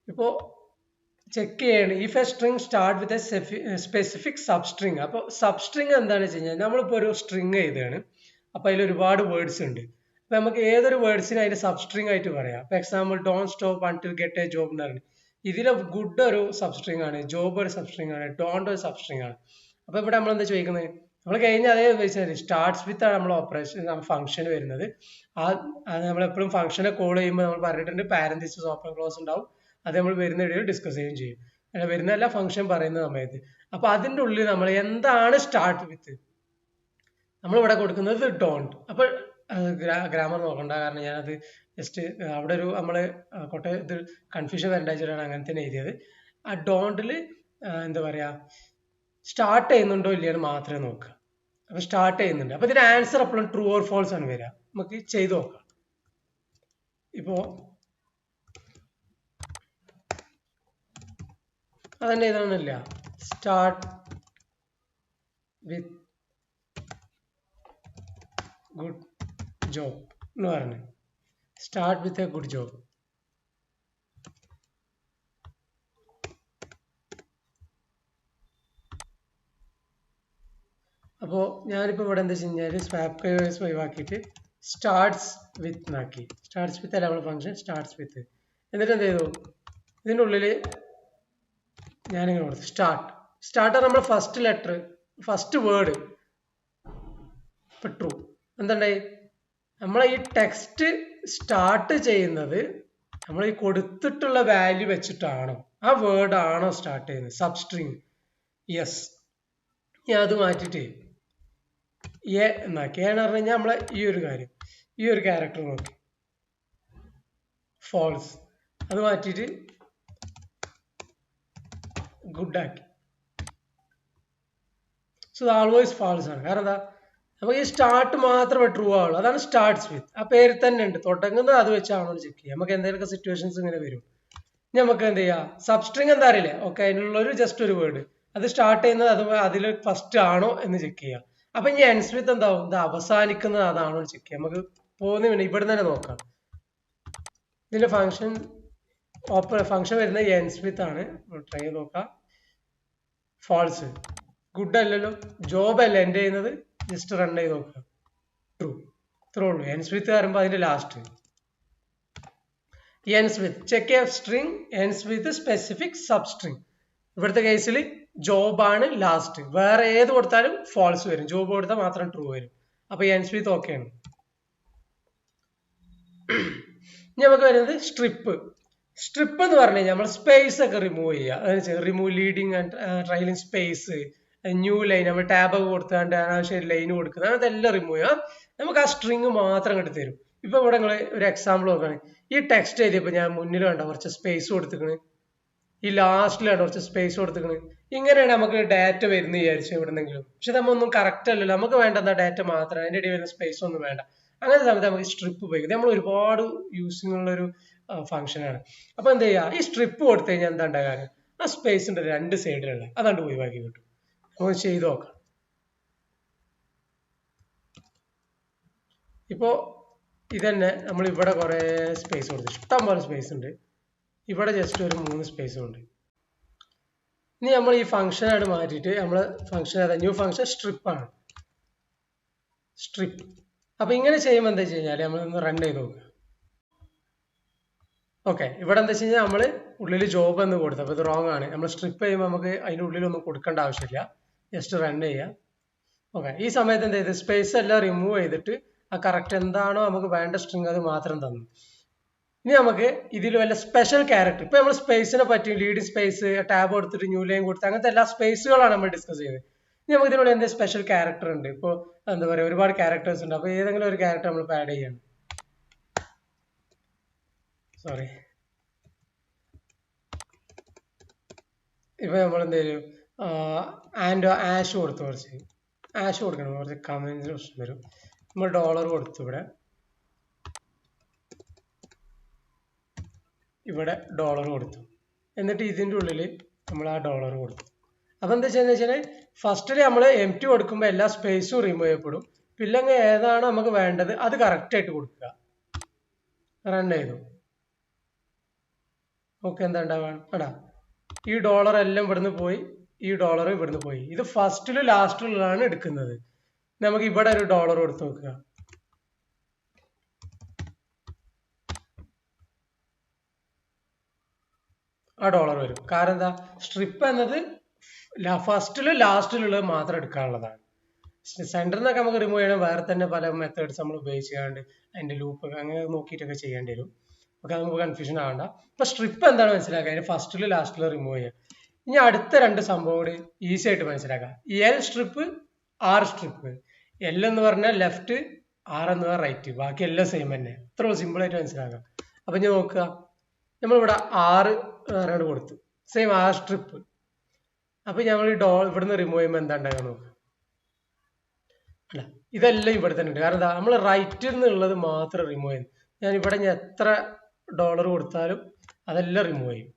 [SPEAKER 1] ഇപ്പോ ചെക്ക് ചെയ്യണം. If A string start with a specific substring. അപ്പോൾ സബ്സ്ട്രിങ് എന്താണെന്ന് വെച്ച് കഴിഞ്ഞാൽ നമ്മളിപ്പോൾ ഒരു സ്ട്രിങ് എഴുതുകയാണ്. അപ്പോൾ അതിൽ ഒരുപാട് വേർഡ്സ് ഉണ്ട്. അപ്പൊ നമുക്ക് ഏതൊരു വേർഡ്സിനും അതിന്റെ സബ്സ്ട്രിങ് ആയിട്ട് പറയാം. For example don't stop until get A job എന്ന് പറഞ്ഞു. ഇതിലെ ഗുഡ് ഒരു സബ്സ്ട്രിങ് ആണ്, ജോബ് ഒരു സബ്സ്ട്രിങ് ആണ്, ഡോണ്ട് ഒരു സബ്സ്ട്രിങ് ആണ്. അപ്പൊ ഇവിടെ നമ്മൾ എന്താ ചോദിക്കുന്നത്? നമ്മൾ കഴിഞ്ഞ അതേ വെച്ചാൽ സ്റ്റാർട്ട്സ് വിത്ത് ആണ് നമ്മൾ ഓപ്പറേഷൻ ഫംഗ്ഷൻ വരുന്നത്. നമ്മളെപ്പോഴും ഫംഗ്ഷനെ കോൾ ചെയ്യുമ്പോൾ നമ്മൾ പറഞ്ഞിട്ടുണ്ട് പാരന്റീസിസ് ഓപ്പൺ ക്ലോസ് ഉണ്ടാവും. അത് നമ്മൾ വരുന്ന ഇടയിൽ ഡിസ്കസ് ചെയ്യുകയും ചെയ്യും. വരുന്നല്ല ഫംഗ്ഷൻ പറയുന്ന സമയത്ത്. അപ്പൊ അതിന്റെ ഉള്ളിൽ നമ്മൾ എന്താണ് സ്റ്റാർട്ട് വിത്ത്, നമ്മൾ ഇവിടെ കൊടുക്കുന്നത് ഡോണ്ട്. അപ്പൊ ഗ്രാമർ നോക്കണ്ട, കാരണം ഞാനത് ജസ്റ്റ് അവിടെ ഒരു നമ്മള് ഇത് കൺഫ്യൂഷൻ വരണ്ടായിട്ടാണ് അങ്ങനെ തന്നെ എഴുതിയത്. ആ ഡോണ്ടില് എന്താ പറയാ, സ്റ്റാർട്ട് ചെയ്യുന്നുണ്ടോ ഇല്ലയെന്ന് മാത്രമേ നോക്കുക. അപ്പൊ സ്റ്റാർട്ട് ചെയ്യുന്നുണ്ട്. അപ്പൊ ഇതിന്റെ ആൻസർ എപ്പോഴും ട്രൂ ഓർ ഫോൾസ് ആണ് വരിക. നമുക്ക് ചെയ്ത് നോക്കാം. ഇപ്പോ അതന്നെ ഇതാണല്ല, സ്റ്റാർട്ട് വിത്ത് ഗുഡ് ജോബ് എന്ന് പറഞ്ഞു. Start with a good job. അപ്പോൾ ഞാനിപ്പോൾ ഇവിടെ എന്താ വെച്ച് കഴിഞ്ഞാൽ സ്വാപ്പ് കേസ് ഒഴിവാക്കിയിട്ട് സ്റ്റാർട്ട്സ് വിത്ത് ആക്കി. സ്റ്റാർട്ട്സ് വിത്ത് അല്ല നമ്മുടെ ഫംഗ്ഷൻ, സ്റ്റാർട്ട്സ് വിത്ത്. എന്നിട്ട് എന്ത് ചെയ്തു, ഇതിൻ്റെ ഉള്ളിൽ ഞാനിങ്ങനെ കൊടുത്തു സ്റ്റാർട്ട്. സ്റ്റാർട്ടർ നമ്മൾ ഫസ്റ്റ് ലെറ്റർ, ഫസ്റ്റ് വേർഡ് ഇപ്പൊ ട്രൂ. എന്തുണ്ടായി, നമ്മളെ ഈ ടെക്സ്റ്റ് സ്റ്റാർട്ട് ചെയ്യുന്നത് നമ്മൾ ഈ കൊടുത്തിട്ടുള്ള വാല്യൂ വെച്ചിട്ടാണോ, ആ വേർഡ് ആണോ സ്റ്റാർട്ട് ചെയ്യുന്നത്, സബ്സ്ട്രിങ്. യെസ്. ഞാൻ അത് മാറ്റിയിട്ട് എ എന്നാക്കി. എന്ന് പറഞ്ഞു കഴിഞ്ഞാൽ നമ്മളെ ഈ ഒരു കാര്യം, ഈ ഒരു ക്യാരക്ടർ നോക്കി ഫോൾസ്, അത് മാറ്റിയിട്ട് ഗുഡ് ആക്കി. സോ ആൾവേസ് ഫാൾസ് ആണ്. കാരണം എന്താ, നമുക്ക് ഈ സ്റ്റാർട്ട് മാത്രമേ ട്രൂ ആവുള്ളൂ. അതാണ് സ്റ്റാർട്ട്സ് വിത്ത്. ആ പേര് തന്നെ ഉണ്ട്, തുടങ്ങുന്നത് അത് വെച്ചാണോ ചെക്ക് ചെയ്യാം. നമുക്ക് എന്തെങ്കിലുമൊക്കെ സിറ്റുവേഷൻസ് ഇങ്ങനെ വരും. നമുക്ക് എന്ത് ചെയ്യാം, സബ്സ്ട്രിങ് എന്താ അറിയില്ലേ, ഓക്കെ, അതിനുള്ളൊരു ജസ്റ്റ് ഒരു വേർഡ് അത് സ്റ്റാർട്ട് ചെയ്യുന്നത് അത് അതിൽ ഫസ്റ്റ് ആണോ എന്ന് ചെക്ക് ചെയ്യാം. അപ്പൊ ഇനി എൻഡ്സ് വിത്ത് എന്താവും, ഇത് അവസാനിക്കുന്നത് അതാണോ എന്ന് ചെക്ക് ചെയ്യാം. നമുക്ക് പോകുന്ന ഇവിടെ തന്നെ നോക്കാം. ഇതിന്റെ ഫംഗ്ഷൻ ഫംഗ്ഷൻ വരുന്നത് എൻഡ്സ് വിത്ത് ആണ്. ട്രൈ ചെയ്ത് നോക്കാം. ഫാൾസ്. ഗുഡ് അല്ലല്ലോ, ജോബ് അല്ല എൻഡ് ചെയ്യുന്നത്. ജസ്റ്റ് റൺ ചെയ്ത് നോക്കുക. ട്രൂ. ഇത്രേ ഉള്ളൂ. എൻസ് വിത്ത് പറയുമ്പോൾ അതിന്റെ last ends with check a string ends with specific sub string. ഇവിടുത്തെ കേസിൽ ജോബ് ആണ് ലാസ്റ്റ്, വേറെ ഏത് കൊടുത്താലും ഫോൾസ് വരും, ജോബ് കൊടുത്താൽ മാത്രം ട്രൂ വരും. അപ്പൊ എൻസ് വിത്ത് ഓക്കെയാണ്. ഇനി നമുക്ക് വരുന്നത് സ്ട്രിപ്പ്. സ്ട്രിപ്പ് എന്ന് പറഞ്ഞു കഴിഞ്ഞാൽ നമ്മൾ സ്പേസ് ഒക്കെ റിമൂവ് ചെയ്യുക, റിമൂവ് ലീഡിങ് ആൻഡ് ട്രailing സ്പേസ്, ന്യൂ ലൈൻ, നമ്മൾ ടാബ് ഒക്കെ കൊടുത്താണ്ട് അനാവശ്യം ലൈൻ കൊടുക്കുന്നത്, അതെല്ലാം റിമൂവ് ചെയ്യുക. നമുക്ക് ആ സ്ട്രിങ് മാത്രം കണ്ടു തരും. ഇപ്പൊ ഇവിടെ നിങ്ങൾ ഒരു എക്സാമ്പിൾ നോക്കുകയാണ്, ഈ ടെക്സ്റ്റ് എഴുതിയപ്പോൾ ഞാൻ മുന്നിൽ കണ്ട കുറച്ച് സ്പേസ് കൊടുത്തിക്കണ്, ഈ ലാസ്റ്റിലാണ് കുറച്ച് സ്പേസ് കൊടുത്തിക്കണ്. ഇങ്ങനെയാണ് നമുക്ക് ഡാറ്റ വരുന്ന വിചാരിച്ചു എവിടെന്നെങ്കിലും. പക്ഷെ നമ്മൊന്നും കറക്റ്റ് അല്ലല്ലോ, നമുക്ക് വേണ്ട ഡാറ്റ മാത്രം, അതിന്റെ ഇടയിൽ വരുന്ന സ്പേസ് ഒന്നും വേണ്ട. അങ്ങനത്തെ സമയത്ത് നമുക്ക് സ്ട്രിപ്പ് ഉപയോഗിക്കും. നമ്മൾ ഒരുപാട് യൂസിങ് ഉള്ള ഒരു ഫംഗ്ഷനാണ്. അപ്പൊ എന്ത് ചെയ്യാ, ഈ സ്ട്രിപ്പ് കൊടുത്തു കഴിഞ്ഞാൽ എന്താ ഉണ്ടാകാൻ, ആ സ്പേസിന്റെ രണ്ട് സൈഡിലുള്ള അതാണ്ട് ഒഴിവാക്കി കിട്ടും. നമുക്ക് ചെയ്ത് നോക്കാം. ഇപ്പോ ഇതന്നെ നമ്മൾ ഇവിടെ കുറെ സ്പേസ് കൊടുത്തു, ഇഷ്ടം പോലെ സ്പേസ് ഉണ്ട്. ഇവിടെ ജസ്റ്റ് ഒരു 3 സ്പേസും ഉണ്ട്. ഇനി നമ്മൾ ഈ ഫംഗ്ഷനായിട്ട് മാറ്റിയിട്ട് നമ്മള് ഫംഗ്ഷൻ ഏതാ, ന്യൂ ഫംഗ്ഷൻ സ്ട്രിപ്പാണ്, സ്ട്രിപ്പ്. അപ്പൊ ഇങ്ങനെ ചെയ്യുമ്പോൾ എന്താ വെച്ച് കഴിഞ്ഞാൽ നമ്മളൊന്ന് റൺ ചെയ്ത് നോക്കുക. ഓക്കെ, ഇവിടെ എന്താ വെച്ച് കഴിഞ്ഞാൽ നമ്മള് ഉള്ളിൽ ജോബ് എന്ന് കൊടുത്തു, അപ്പൊ ഇത് റോങ് ആണ്. നമ്മൾ സ്ട്രിപ്പ് ചെയ്യുമ്പോൾ നമുക്ക് അതിന്റെ ഉള്ളിലൊന്നും കൊടുക്കേണ്ട ആവശ്യമില്ല, ജസ്റ്റ് റൺ ചെയ്യാം. ഓക്കെ, ഈ സമയത്ത് എന്ത് ചെയ്ത് സ്പേസ് എല്ലാം റിമൂവ് ചെയ്തിട്ട് ആ കറക്റ്റ് എന്താണോ നമുക്ക് വേണ്ട സ്ട്രിങ് അത് മാത്രം തന്നു. ഇനി നമുക്ക് ഇതിൽ വല്ല സ്പെഷ്യൽ ക്യാരക്ടർ, ഇപ്പൊ നമ്മൾ സ്പേസിനെ പറ്റി ലീഡിങ് സ്പേസ്, ടാബ് കൊടുത്തിട്ട് ന്യൂ ലൈൻ കൊടുത്ത് അങ്ങനത്തെ എല്ലാ സ്പേസുകളാണ് നമ്മൾ ഡിസ്കസ് ചെയ്തത്. ഇനി നമുക്ക് ഇതിനുള്ള എന്തെങ്കിലും സ്പെഷ്യൽ ക്യാരക്ടർ ഉണ്ട്, ഇപ്പോൾ എന്താ പറയുക ഒരുപാട് ക്യാരക്ടേഴ്സ് ഉണ്ട്. അപ്പൊ ഏതെങ്കിലും ഒരു ക്യാരക്ടർ നമ്മൾ ആഡ് ചെയ്യണം. സോറി, ഇപ്പൊ നമ്മൾ എന്ത് ചെയ്യും, ആഷ് കൊടുത്തു, കുറച്ച് ആഷ് കൊടുക്കണം, കുറച്ച് കമന്റ്സിന് പ്രശ്നം വരും. നമ്മൾ ഡോളർ കൊടുത്തു, ഇവിടെ ഡോളർ കൊടുത്തു, എന്നിട്ട് ഇതിന്റെ ഉള്ളിൽ നമ്മൾ ആ ഡോളർ കൊടുത്തു. അപ്പൊ എന്താ വെച്ചാൽ ഫസ്റ്റില് നമ്മൾ എംപ്റ്റി കൊടുക്കുമ്പോൾ എല്ലാ സ്പേസും റിമൂവ് ചെയ്യപ്പെടും. പിന്നെ ഏതാണോ നമുക്ക് വേണ്ടത് അത് കറക്റ്റ് ആയിട്ട് കൊടുക്കുക. റൺ ചെയ്തു. ഓക്കെ, എന്താ ഉണ്ടാവാൻ അടാ, ഈ ഡോളർ എല്ലാം ഇവിടുന്ന് പോയി, ഈ ഡോളർ ഇവിടുന്ന് പോയി. ഇത് ഫസ്റ്റിലും ലാസ്റ്റിലുള്ളതാണ് എടുക്കുന്നത്. നമുക്ക് ഇവിടെ ഒരു ഡോളർ കൊടുത്ത് നോക്കുക. ആ ഡോളർ വരും. കാരണം എന്താ, സ്ട്രിപ്പ് എന്നത് ഫസ്റ്റിലും ലാസ്റ്റിലുള്ളത് മാത്രം എടുക്കാനുള്ളതാണ്. സെന്ററിൽ നിന്നൊക്കെ നമുക്ക് റിമൂവ് ചെയ്യണം, വേറെ തന്നെ പല മെത്തേഡ്സ് നമ്മൾ ഉപയോഗിച്ചാണ്ട് അതിന്റെ ലൂപ്പ് അങ്ങനെ നോക്കിയിട്ടൊക്കെ ചെയ്യേണ്ടി വരും. ഓക്കെ, നമുക്ക് കൺഫ്യൂഷൻ ആവണ്ട. ഇപ്പൊ സ്ട്രിപ്പ് എന്താണ് മനസ്സിലാക്കുക, അതിന് ഫസ്റ്റിലും ലാസ്റ്റിലും റിമൂവ് ചെയ്യാം. ഇനി അടുത്ത രണ്ട് സംഭവം കൂടി ഈസി ആയിട്ട് മനസ്സിലാക്കാം. L strip, R strip. L എന്ന് പറഞ്ഞാൽ ലെഫ്റ്റ്, ആർ എന്ന് പറഞ്ഞാൽ റൈറ്റ്, ബാക്കി എല്ലാം സെയിം തന്നെ. ഇത്ര സിമ്പിൾ ആയിട്ട് മനസ്സിലാക്കാം. അപ്പൊ ഞാൻ നോക്കുക, നമ്മളിവിടെ 6 കൊടുത്തു, സെയിം ആർ സ്ട്രിപ്പ്. അപ്പൊ ഞങ്ങൾ ഇവിടുന്ന് റിമൂവ് ചെയ്യുമ്പോൾ എന്താ ഉണ്ടാകാൻ നോക്കുക. അല്ല, ഇതെല്ലാം ഇവിടെ തന്നെ ഉണ്ട്. കാരണം എന്താ, നമ്മൾ റൈറ്റിൽ നിന്നുള്ളത് മാത്രം റിമൂവ് ചെയ്യുന്നു. ഞാൻ എത്ര ഡോളർ കൊടുത്താലും അതെല്ലാം റിമൂവ് ചെയ്യും,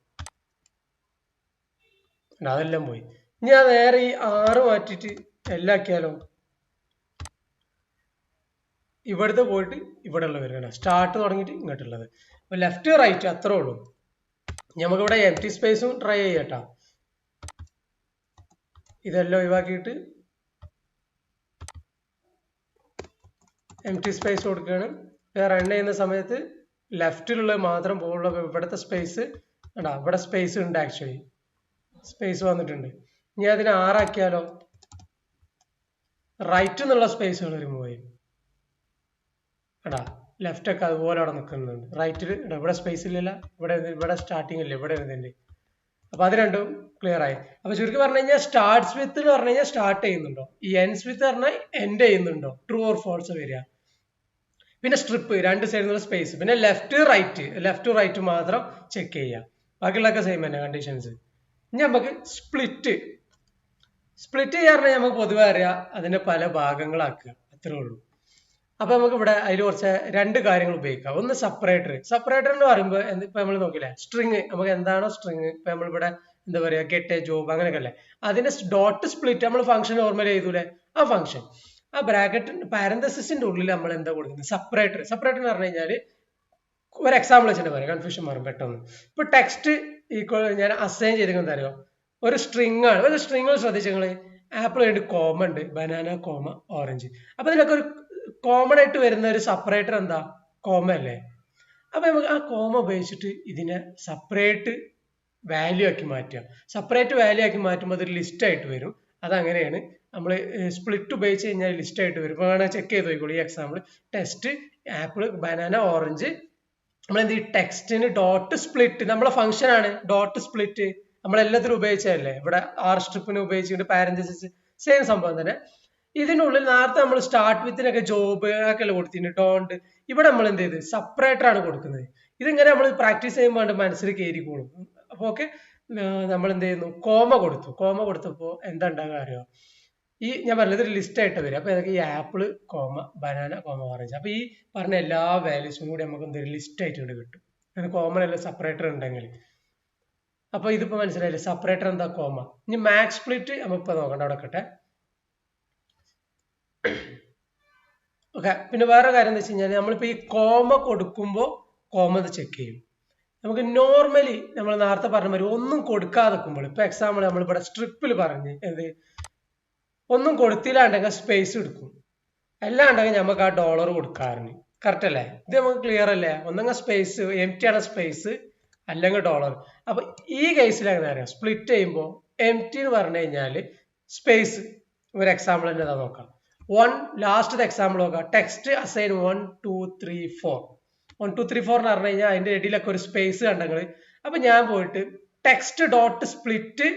[SPEAKER 1] അതെല്ലാം പോയി. ഞാൻ നേരെ ഈ 6 മാറ്റിയിട്ട് എല്ലാം ആക്കിയാലോ, ഇവിടുത്തെ പോയിട്ട് ഇവിടെ ഉള്ള വരികയാണ്, സ്റ്റാർട്ട് തുടങ്ങിയിട്ട് ഇങ്ങോട്ടുള്ളത്. അപ്പൊ ലെഫ്റ്റ് റൈറ്റ് അത്രേ ഉള്ളൂ. നമുക്കിവിടെ എംപ്റ്റി സ്പേസും ട്രൈ ചെയ്യട്ടാ. ഇതെല്ലാം ഒഴിവാക്കിയിട്ട് എംപ്റ്റി സ്പേസ് കൊടുക്കുകയാണ്. റൺ ചെയ്യുന്ന സമയത്ത് ലെഫ്റ്റിലുള്ളത് മാത്രം പോകുള്ള, ഇവിടുത്തെ സ്പേസ് ഉണ്ടാ, ഇവിടെ സ്പേസ് ഉണ്ട്, ആക്ച്വലി സ്പേസ് വന്നിട്ടുണ്ട്. ഇനി അതിനെ 6 ആക്കിയാലോ, റൈറ്റ് എന്നുള്ള സ്പേസുകൾ റിമൂവ് ചെയ്യും. എടാ, ലെഫ്റ്റ് ഒക്കെ അതുപോലെ അവിടെ നിൽക്കുന്നുണ്ട്. റൈറ്റിൽ ഇവിടെ സ്പേസ് ഇല്ലല്ല, ഇവിടെ സ്റ്റാർട്ടിങ് ഇല്ല, ഇവിടെ ഇരുന്നുണ്ട്. അപ്പൊ അത് രണ്ടും ക്ലിയർ ആയി. അപ്പൊ ചുരുക്കി പറഞ്ഞു കഴിഞ്ഞാൽ സ്റ്റാർട്ട്സ് വിത്ത് എന്ന് പറഞ്ഞു കഴിഞ്ഞാൽ സ്റ്റാർട്ട് ചെയ്യുന്നുണ്ടോ, ഈ എൻഡ്സ് വിത്ത് പറഞ്ഞാൽ എൻഡ് ചെയ്യുന്നുണ്ടോ, ട്രൂ ഓർ ഫോൾസ് വരിക. പിന്നെ സ്ട്രിപ്പ്, രണ്ട് സൈഡിലുള്ള സ്പേസ്, പിന്നെ ലെഫ്റ്റ് റൈറ്റ് മാത്രം ചെക്ക് ചെയ്യുക. ബാക്കിയുള്ളതൊക്കെ സെയിം തന്നെ കണ്ടീഷൻസ്. ഇനി നമുക്ക് സ്പ്ലിറ്റ് ചെയ്യാറുണ്ട്. നമുക്ക് പൊതുവെ അറിയാം അതിന്റെ പല ഭാഗങ്ങളാക്കുക, അത്രേ ഉള്ളൂ. അപ്പൊ നമുക്ക് ഇവിടെ അതിൽ കുറച്ച് 2 കാര്യങ്ങൾ ഉപയോഗിക്കാം. ഒന്ന് സെപ്പറേറ്റർ എന്ന് പറയുമ്പോൾ ഇപ്പൊ നമ്മൾ നോക്കില്ലേ, സ്ട്രിങ്, നമുക്ക് എന്താണോ സ്ട്രിങ്, ഇപ്പൊ നമ്മളിവിടെ എന്താ പറയാ ഗെറ്റ് എ ജോബ് അങ്ങനെയൊക്കെ അല്ലേ, അതിന്റെ ഡോട്ട് സ്പ്ലിറ്റ് നമ്മൾ ഫംഗ്ഷൻ നോർമൽ ചെയ്തൂലേ, ആ ഫംഗ്ഷൻ ആ ബ്രാക്കറ്റ് പാരന്തസിന്റെ ഉള്ളിൽ നമ്മൾ എന്താ കൊടുക്കുന്നത്, സെപ്പറേറ്റർ എന്ന് പറഞ്ഞു കഴിഞ്ഞാൽ ഒരു എക്സാമ്പിൾ വെച്ചിട്ട് പറയാം, കൺഫ്യൂഷൻ മാറും പെട്ടെന്ന്. ഇപ്പൊ ടെക്സ്റ്റ് ഈക്വൽ ഞാൻ അസൈൻ ചെയ്തിരിക്കുന്നത് അറിയോ, ഒരു സ്ട്രിങ് ആണ്. ഒരു സ്ട്രിങ് ശ്രദ്ധിച്ചു നിങ്ങള്, ആപ്പിൾ വേണ്ടി കോമ ഉണ്ട്, ബനാന കോമ ഓറഞ്ച്. അപ്പൊ ഇതിലൊക്കെ ഒരു കോമൺ ആയിട്ട് വരുന്ന ഒരു സെപ്പറേറ്റർ എന്താ? കോമ അല്ലേ? അപ്പൊ നമുക്ക് ആ കോമ ഉപയോഗിച്ചിട്ട് ഇതിനെ സെപ്പറേറ്റ് വാല്യൂ ആക്കി മാറ്റുക. സെപ്പറേറ്റ് വാല്യൂ ആക്കി മാറ്റുമ്പോൾ അതൊരു ലിസ്റ്റ് ആയിട്ട് വരും. അതങ്ങനെയാണ് നമ്മൾ സ്പ്ലിറ്റ് ഉപയോഗിച്ച് കഴിഞ്ഞാൽ ലിസ്റ്റ് ആയിട്ട് വരും. ഇപ്പോൾ വേണമെങ്കിൽ ചെക്ക് ചെയ്ത് നോക്കിക്കോളൂ. ഈ example test apple banana orange നമ്മൾ എന്ത് ചെയ്യും? ടെക്സ്റ്റിന് ഡോട്ട് സ്പ്ലിറ്റ് നമ്മളെ ഫംഗ്ഷൻ ആണ് ഡോട്ട് സ്പ്ലിറ്റ്. നമ്മളെല്ലാത്തിനും ഉപയോഗിച്ചതല്ലേ. ഇവിടെ ആർ സ്ട്രിപ്പിന് ഉപയോഗിച്ചിട്ട് പാരന്തസിസ് സെയിം സംഭവം തന്നെ. ഇതിനുള്ളിൽ നേരത്തെ നമ്മൾ സ്റ്റാർട്ട് വിത്തിനൊക്കെ ജോബ് ഒക്കെ അല്ലേ കൊടുത്തിട്ടുണ്ട്, ഡോണ്ട്. ഇവിടെ നമ്മൾ എന്ത് ചെയ്ത് സെപ്പറേറ്റർ ആണ് കൊടുക്കുന്നത്. ഇതിങ്ങനെ നമ്മൾ പ്രാക്ടീസ് ചെയ്യുമ്പോൾ മനസ്സിൽ കയറിക്കോളും. അപ്പൊ ഓക്കെ, നമ്മൾ എന്ത് ചെയ്യുന്നു? കോമ കൊടുത്തു. കോമ കൊടുത്തപ്പോൾ എന്താ ഉണ്ടാകുക അറിയോ? ഈ ഞാൻ പറഞ്ഞത് ഒരു ലിസ്റ്റ് ആയിട്ട് വരും. അപ്പൊ ഈ apple comma banana comma orange. അപ്പൊ ഈ പറഞ്ഞ എല്ലാ വാല്യൂസും കൂടി നമുക്ക് എന്തെങ്കിലും ലിസ്റ്റ് ആയിട്ട് ഇവിടെ കിട്ടും. കോമൺ അല്ല സെപ്പറേറ്റർ ഉണ്ടെങ്കിൽ. അപ്പൊ ഇതിപ്പോ മനസ്സിലായില്ലേ? സെപ്പറേറ്റർ എന്താ? കോമ. ഇനി മാക്സ് സ്പ്ലിറ്റ് നമുക്കിപ്പോ നോക്കണ്ട, അവിടെ കട്ടെ. ഓക്കെ, പിന്നെ വേറെ കാര്യം എന്താ വെച്ച് കഴിഞ്ഞാൽ നമ്മളിപ്പോ ഈ കോമ കൊടുക്കുമ്പോൾ കോമ ചെക്ക് ചെയ്യും. നമുക്ക് നോർമലി നമ്മൾ നേരത്തെ പറഞ്ഞ മാതിരി ഒന്നും കൊടുക്കാതെ നിൽക്കുമ്പോൾ, ഇപ്പൊ എക്സാമ്പിൾ നമ്മളിവിടെ സ്ട്രിപ്പിൽ പറഞ്ഞ് എന്ത് ഒന്നും കൊടുത്തില്ലാണ്ടെങ്കിൽ സ്പേസ് എടുക്കും, അല്ലാണ്ടെങ്കിൽ നമുക്ക് ആ ഡോളർ കൊടുക്കാറുണ്ട്. കറക്റ്റ് അല്ലേ? ഇത് നമുക്ക് ക്ലിയർ അല്ലേ? ഒന്നെങ്കിൽ സ്പേസ് എം ടി ആണ് സ്പേസ്, അല്ലെങ്കിൽ ഡോളർ. അപ്പൊ ഈ കേസിൽ എങ്ങനെ അറിയാം? സ്പ്ലിറ്റ് ചെയ്യുമ്പോൾ എം ടി എന്ന് പറഞ്ഞു കഴിഞ്ഞാല് സ്പേസ്. ഒരു എക്സാമ്പിൾ തന്നെ നോക്കാം. ലാസ്റ്റ് എക്സാമ്പിൾ നോക്കാം. ടെക്സ്റ്റ് അസൈൻ 1 2 3 4 1 2 3 4 എന്ന് പറഞ്ഞു കഴിഞ്ഞാൽ അതിന്റെ ഇടയിലൊക്കെ ഒരു സ്പേസ് കണ്ടെങ്കിൽ, അപ്പൊ ഞാൻ പോയിട്ട് ടെക്സ്റ്റ് ഡോട്ട് സ്പ്ലിറ്റ്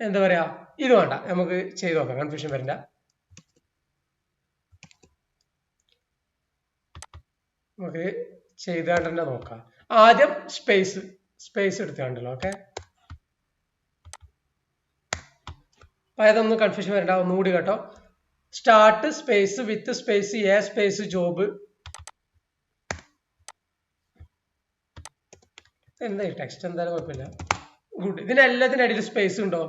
[SPEAKER 1] എന്താ പറയാ, ഇത് വേണ്ട, നമുക്ക് ചെയ്ത് നോക്കാം, കൺഫ്യൂഷൻ വരില്ല. നമുക്ക് ചെയ്താണ്ട് തന്നെ നോക്കാം. ആദ്യം സ്പേസ് എടുത്തുണ്ടല്ലോ. ഓക്കെ, അപ്പൊ അതൊന്നും കൺഫ്യൂഷൻ വരണ്ട, ഒന്നുകൂടി കേട്ടോ. Start space with space A space job. എന്താ ടെക്സ്റ്റ് എന്തായാലും കുഴപ്പമില്ല. ഗുഡ്. ഇതിനെല്ലാത്തിനും ഇടയിൽ സ്പേസ് ഉണ്ടോ?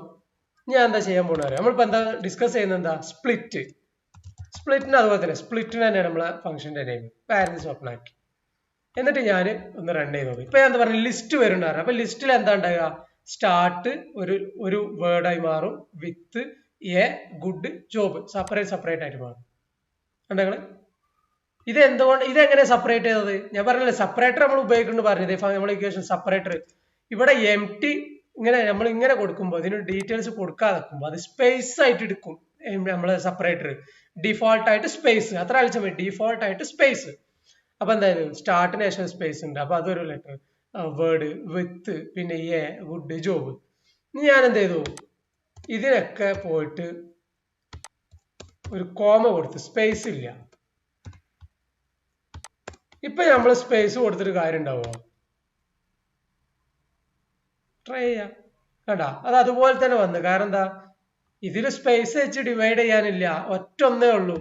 [SPEAKER 1] ഞാൻ എന്താ ചെയ്യാൻ പോണ അറിയാം? നമ്മളിപ്പോ എന്താ ഡിസ്കസ് ചെയ്യുന്നത്? എന്താ? സ്പ്ലിറ്റിന് അതുപോലെ തന്നെ സ്പ്ലിറ്റിന് തന്നെയാണ് നമ്മളെ ഫംഗ്ഷന്റെ നെയിം. പാരന്റ്സ് ഓപ്പൺ ആക്കി എന്നിട്ട് ഞാൻ ഒന്ന് റൺ ചെയ്ത് നോക്കി. ഇപ്പൊ ഞാൻ എന്താ പറയുക, ലിസ്റ്റ് വരുന്നുണ്ടായിരുന്നു. അപ്പൊ ലിസ്റ്റിൽ എന്താ ഉണ്ടാകുക? സ്റ്റാർട്ട് ഒരു വേർഡായി മാറും, with a good job separate ആയിട്ട് മാറും. കണ്ടങ്ങള് ഇത് എന്തുകൊണ്ട് ഇതെങ്ങനെ സെപ്പറേറ്റ് ചെയ്തത്? ഞാൻ പറഞ്ഞില്ലേ സെപ്പറേറ്റർ നമ്മൾ ഉപയോഗിക്കുന്നു പറഞ്ഞത്. നമ്മൾ ഇക്വേഷൻ സെപ്പറേറ്റർ ഇവിടെ എം ടി ഇങ്ങനെ നമ്മൾ ഇങ്ങനെ കൊടുക്കുമ്പോൾ ഇതിന് ഡീറ്റെയിൽസ് കൊടുക്കാതെ വെക്കുമ്പോൾ അത് സ്പേസ് ആയിട്ട് എടുക്കും. നമ്മളെ സെപ്പറേറ്റർ ഡിഫോൾട്ട് ആയിട്ട് സ്പേസ്, അത്ര അടിച്ചാൽ മതി, ഡിഫോൾട്ട് ആയിട്ട് സ്പേസ്. അപ്പൊ എന്തായാലും സ്റ്റാർട്ടിന് ശേഷം സ്പേസ് ഉണ്ട്. അപ്പൊ അതൊരു ലെറ്റർ വേർഡ് വിത്ത് പിന്നെ എ ഗുഡ് ജോബ്. ഞാൻ എന്ത് ചെയ്തു? ഇതിനൊക്കെ പോയിട്ട് ഒരു കോമ കൊടുത്ത്, സ്പേസ് ഇല്ല. ഇപ്പൊ നമ്മൾ സ്പേസ് കൊടുത്തിട്ട് കാര്യം ഉണ്ടാവുമോ? ട്രൈ ചെയ്യാം. കണ്ടാ, അത് അതുപോലെ തന്നെ വന്നു. കാരണം എന്താ? ഇതിൽ സ്പേസ് വെച്ച് ഡിവൈഡ് ചെയ്യാനില്ല, ഒറ്റൊന്നേ ഉള്ളൂ.